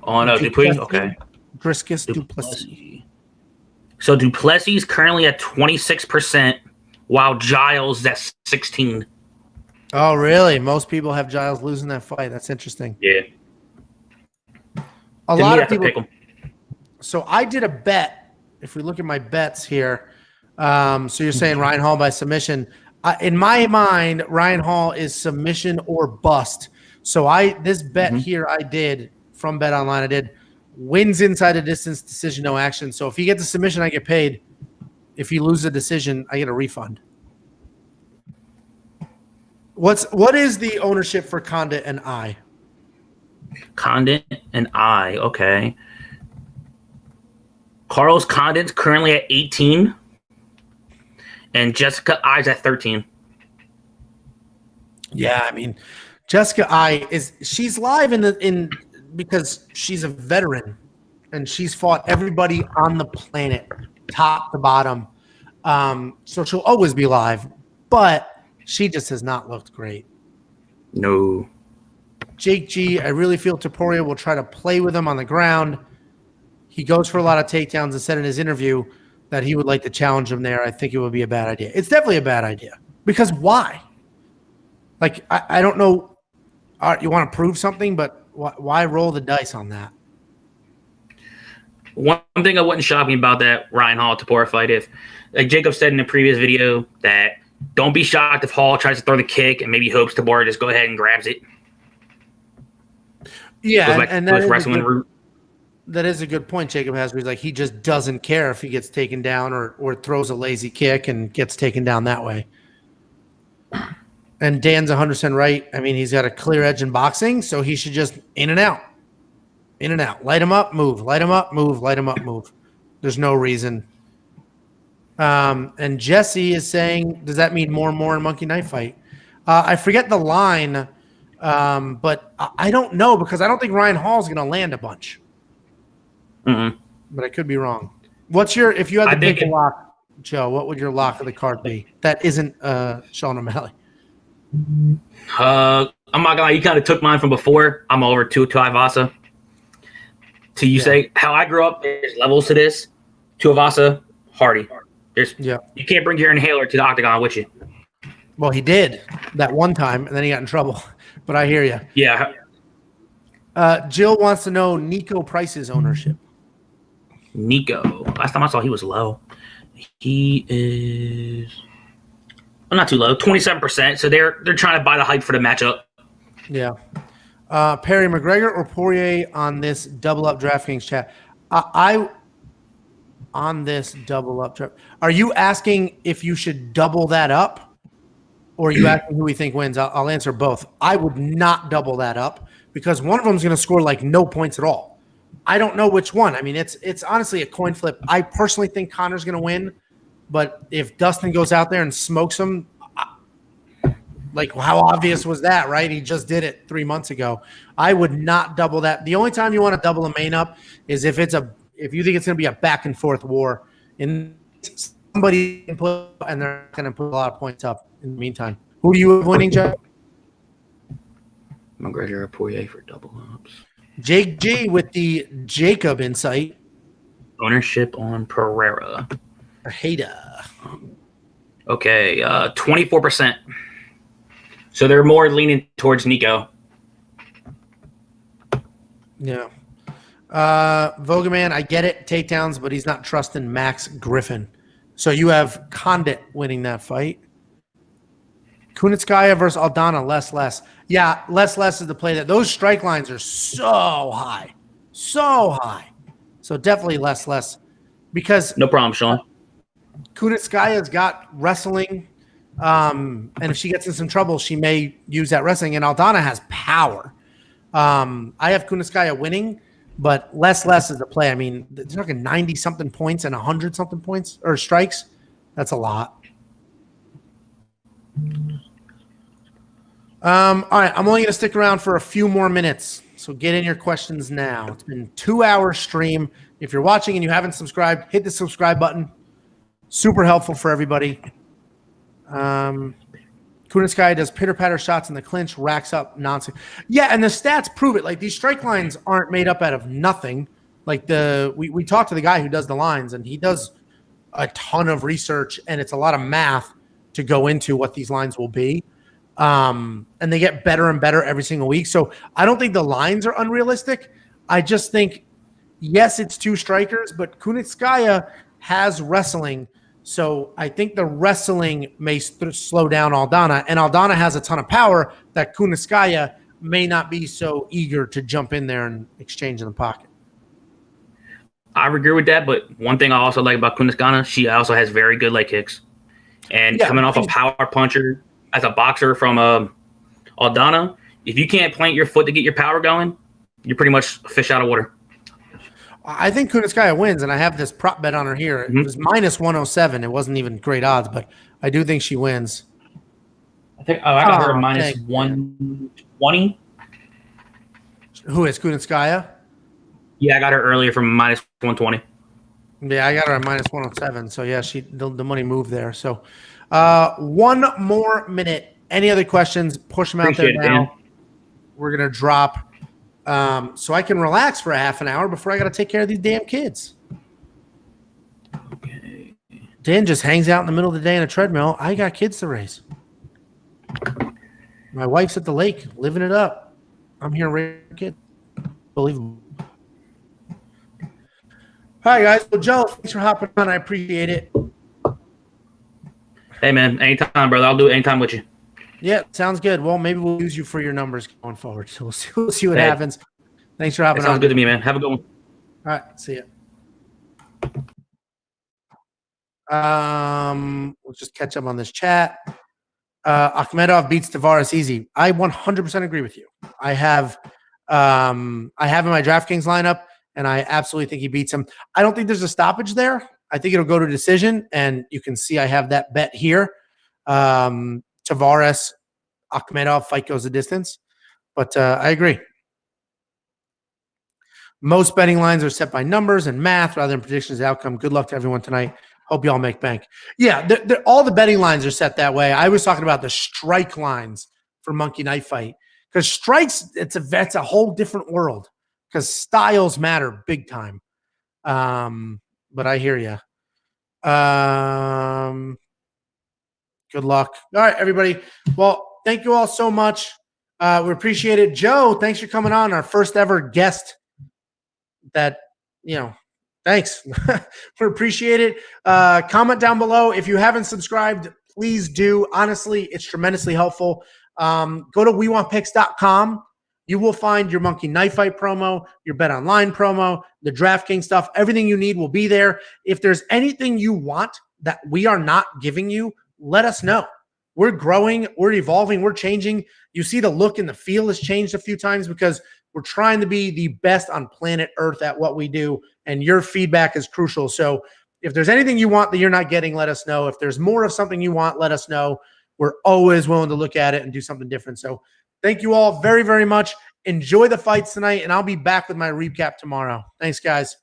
On Duplessis? Okay. Driscus Duplessis. So Duplessis is currently at 26%, while Giles is at 16%. Oh, really? Most people have Giles losing that fight. That's interesting. Yeah. A lot of people. So I did a bet. If we look at my bets here, so you're saying Ryan Hall by submission. In my mind, Ryan Hall is submission or bust. So this bet here I did from Bet Online. I did wins inside a distance, decision, no action. So if he gets a submission, I get paid. If he loses a decision, I get a refund. What is the ownership for Condit and I? Condit and I, okay. Carlos Condit's currently at 18, and Jessica I's at 13. Yeah, I mean, Jessica she's live because she's a veteran, and she's fought everybody on the planet, top to bottom. So she'll always be live, but she just has not looked great. No. Jake G, I really feel Topuria will try to play with him on the ground. He goes for a lot of takedowns and said in his interview that he would like to challenge him there. I think it would be a bad idea. It's definitely a bad idea. Because why? Like, I don't know. You want to prove something, but why roll the dice on that? One thing that wouldn't shock me about that Ryan Hall-Tapora fight, if, like Jacob said in the previous video, that don't be shocked if Hall tries to throw the kick and maybe hopes Tapora just go ahead and grabs it. Yeah, and that wrestling route. That is a good point Jacob has, where he's like, he just doesn't care if he gets taken down or throws a lazy kick and gets taken down that way. And Dan's 100% right. I mean, he's got a clear edge in boxing, so he should just in and out. In and out. Light him up, move. Light him up, move. Light him up, move. There's no reason. And Jesse is saying, does that mean more and more in Monkey Knife Fight? I forget the line, but I don't know because I don't think Ryan Hall is going to land a bunch. Mm-hmm. But I could be wrong. If you had to pick a lock, Joe, what would your lock of the card be? That isn't Sean O'Malley. I'm not gonna lie, you kind of took mine from before. I'm over to Tuivasa. Say how I grew up, there's levels to this. Tuivasa, Hardy. You can't bring your inhaler to the octagon with you. Well, he did. that one time, and then he got in trouble. But I hear you. Yeah. Jill wants to know Nico Price's ownership. Nico. Last time I saw he was low. He is not too low, 27%. So they're trying to buy the hype for the matchup. Yeah. Perry McGregor or Poirier on this double up DraftKings chat. I on this double up draft. Are you asking if you should double that up, or are you asking who we think wins? I'll answer both. I would not double that up because one of them is going to score like no points at all. I don't know which one. I mean, it's honestly a coin flip. I personally think Connor's going to win, but if Dustin goes out there and smokes him, like how obvious was that, right? He just did it 3 months ago. I would not double that. The only time you want to double a main up is if you think it's going to be a back and forth war, and somebody can put and they're going to put a lot of points up in the meantime. Who do you have winning, Jeff? McGregor or Poirier for double ups. Jake G with the Jacob insight. Ownership on Pereira. Hater. Okay, 24%. So they're more leaning towards Nico. Yeah. Vogelman, I get it, takedowns, but he's not trusting Max Griffin. So you have Condit winning that fight. Kunitskaya versus Aldana, less. Yeah, less is the play. That those strike lines are so high. So definitely less. Because No problem, Sean. Kunitskaya's got wrestling. And if she gets in some trouble, she may use that wrestling. And Aldana has power. I have Kunitskaya winning, but less is the play. I mean, they're talking 90-something points and 100-something points or strikes. That's a lot. All right, I'm only going to stick around for a few more minutes, so get in your questions now. It's been a 2-hour stream. If you're watching and you haven't subscribed, hit the subscribe button. Super helpful for everybody. Kunitskaya does pitter-patter shots in the clinch, racks up nonsense. Yeah, and the stats prove it. Like, these strike lines aren't made up out of nothing. Like, we talked to the guy who does the lines, and he does a ton of research, and it's a lot of math to go into what these lines will be. And they get better and better every single week. So I don't think the lines are unrealistic. I just think, yes, it's two strikers, but Kunitskaya has wrestling. So I think the wrestling may slow down Aldana, and Aldana has a ton of power that Kunitskaya may not be so eager to jump in there and exchange in the pocket. I agree with that, but one thing I also like about Kunitskaya, she also has very good leg kicks. And coming off a power puncher as a boxer from Aldana, if you can't plant your foot to get your power going, you're pretty much a fish out of water. I think Kunitskaya wins, and I have this prop bet on her here. It was minus 107. It wasn't even great odds, but I do think she wins. I got her minus 120. Who is Kunitskaya? Yeah, I got her earlier from minus 120. Yeah, I got her at minus 107. So, yeah, the money moved there. So, one more minute. Any other questions? Push them out there now. Dan. We're going to drop so I can relax for a half an hour before I got to take care of these damn kids. Okay. Dan just hangs out in the middle of the day in a treadmill. I got kids to raise. My wife's at the lake living it up. I'm here raising a kid. Believable. All right, guys. Well, Joe, thanks for hopping on. I appreciate it. Hey, man, anytime, brother. I'll do it anytime with you. Yeah, sounds good. Well, maybe we'll use you for your numbers going forward. So we'll see what happens. Thanks for hopping on. Sounds good to me, man. Have a good one. All right, see ya. We'll just catch up on this chat. Akhmedov beats Tavares easy. I 100% agree with you. I have in my DraftKings lineup, and I absolutely think he beats him. I don't think there's a stoppage there. I think it'll go to decision, and you can see I have that bet here. Tavares, Akhmedov fight goes the distance, but I agree. Most betting lines are set by numbers and math rather than predictions of outcome. Good luck to everyone tonight. Hope you all make bank. Yeah, all the betting lines are set that way. I was talking about the strike lines for Monkey Knife Fight because strikes, it's a whole different world because styles matter big time. But I hear you. Good luck. All right, everybody. Well, thank you all so much. We appreciate it. Joe, thanks for coming on. Our first ever guest that, thanks. We appreciate it. Comment down below. If you haven't subscribed, please do. Honestly, it's tremendously helpful. Go to wewantpicks.com. You will find your Monkey Knife Fight promo, your Bet Online promo, the DraftKings stuff. Everything you need will be there. If there's anything you want that we are not giving you, let us know. We're growing, we're evolving, we're changing. You see the look and the feel has changed a few times because we're trying to be the best on planet Earth at what we do, and your feedback is crucial. So if there's anything you want that you're not getting, let us know. If there's more of something you want, let us know. We're always willing to look at it and do something different. So thank you all very, very much. Enjoy the fights tonight, and I'll be back with my recap tomorrow. Thanks, guys.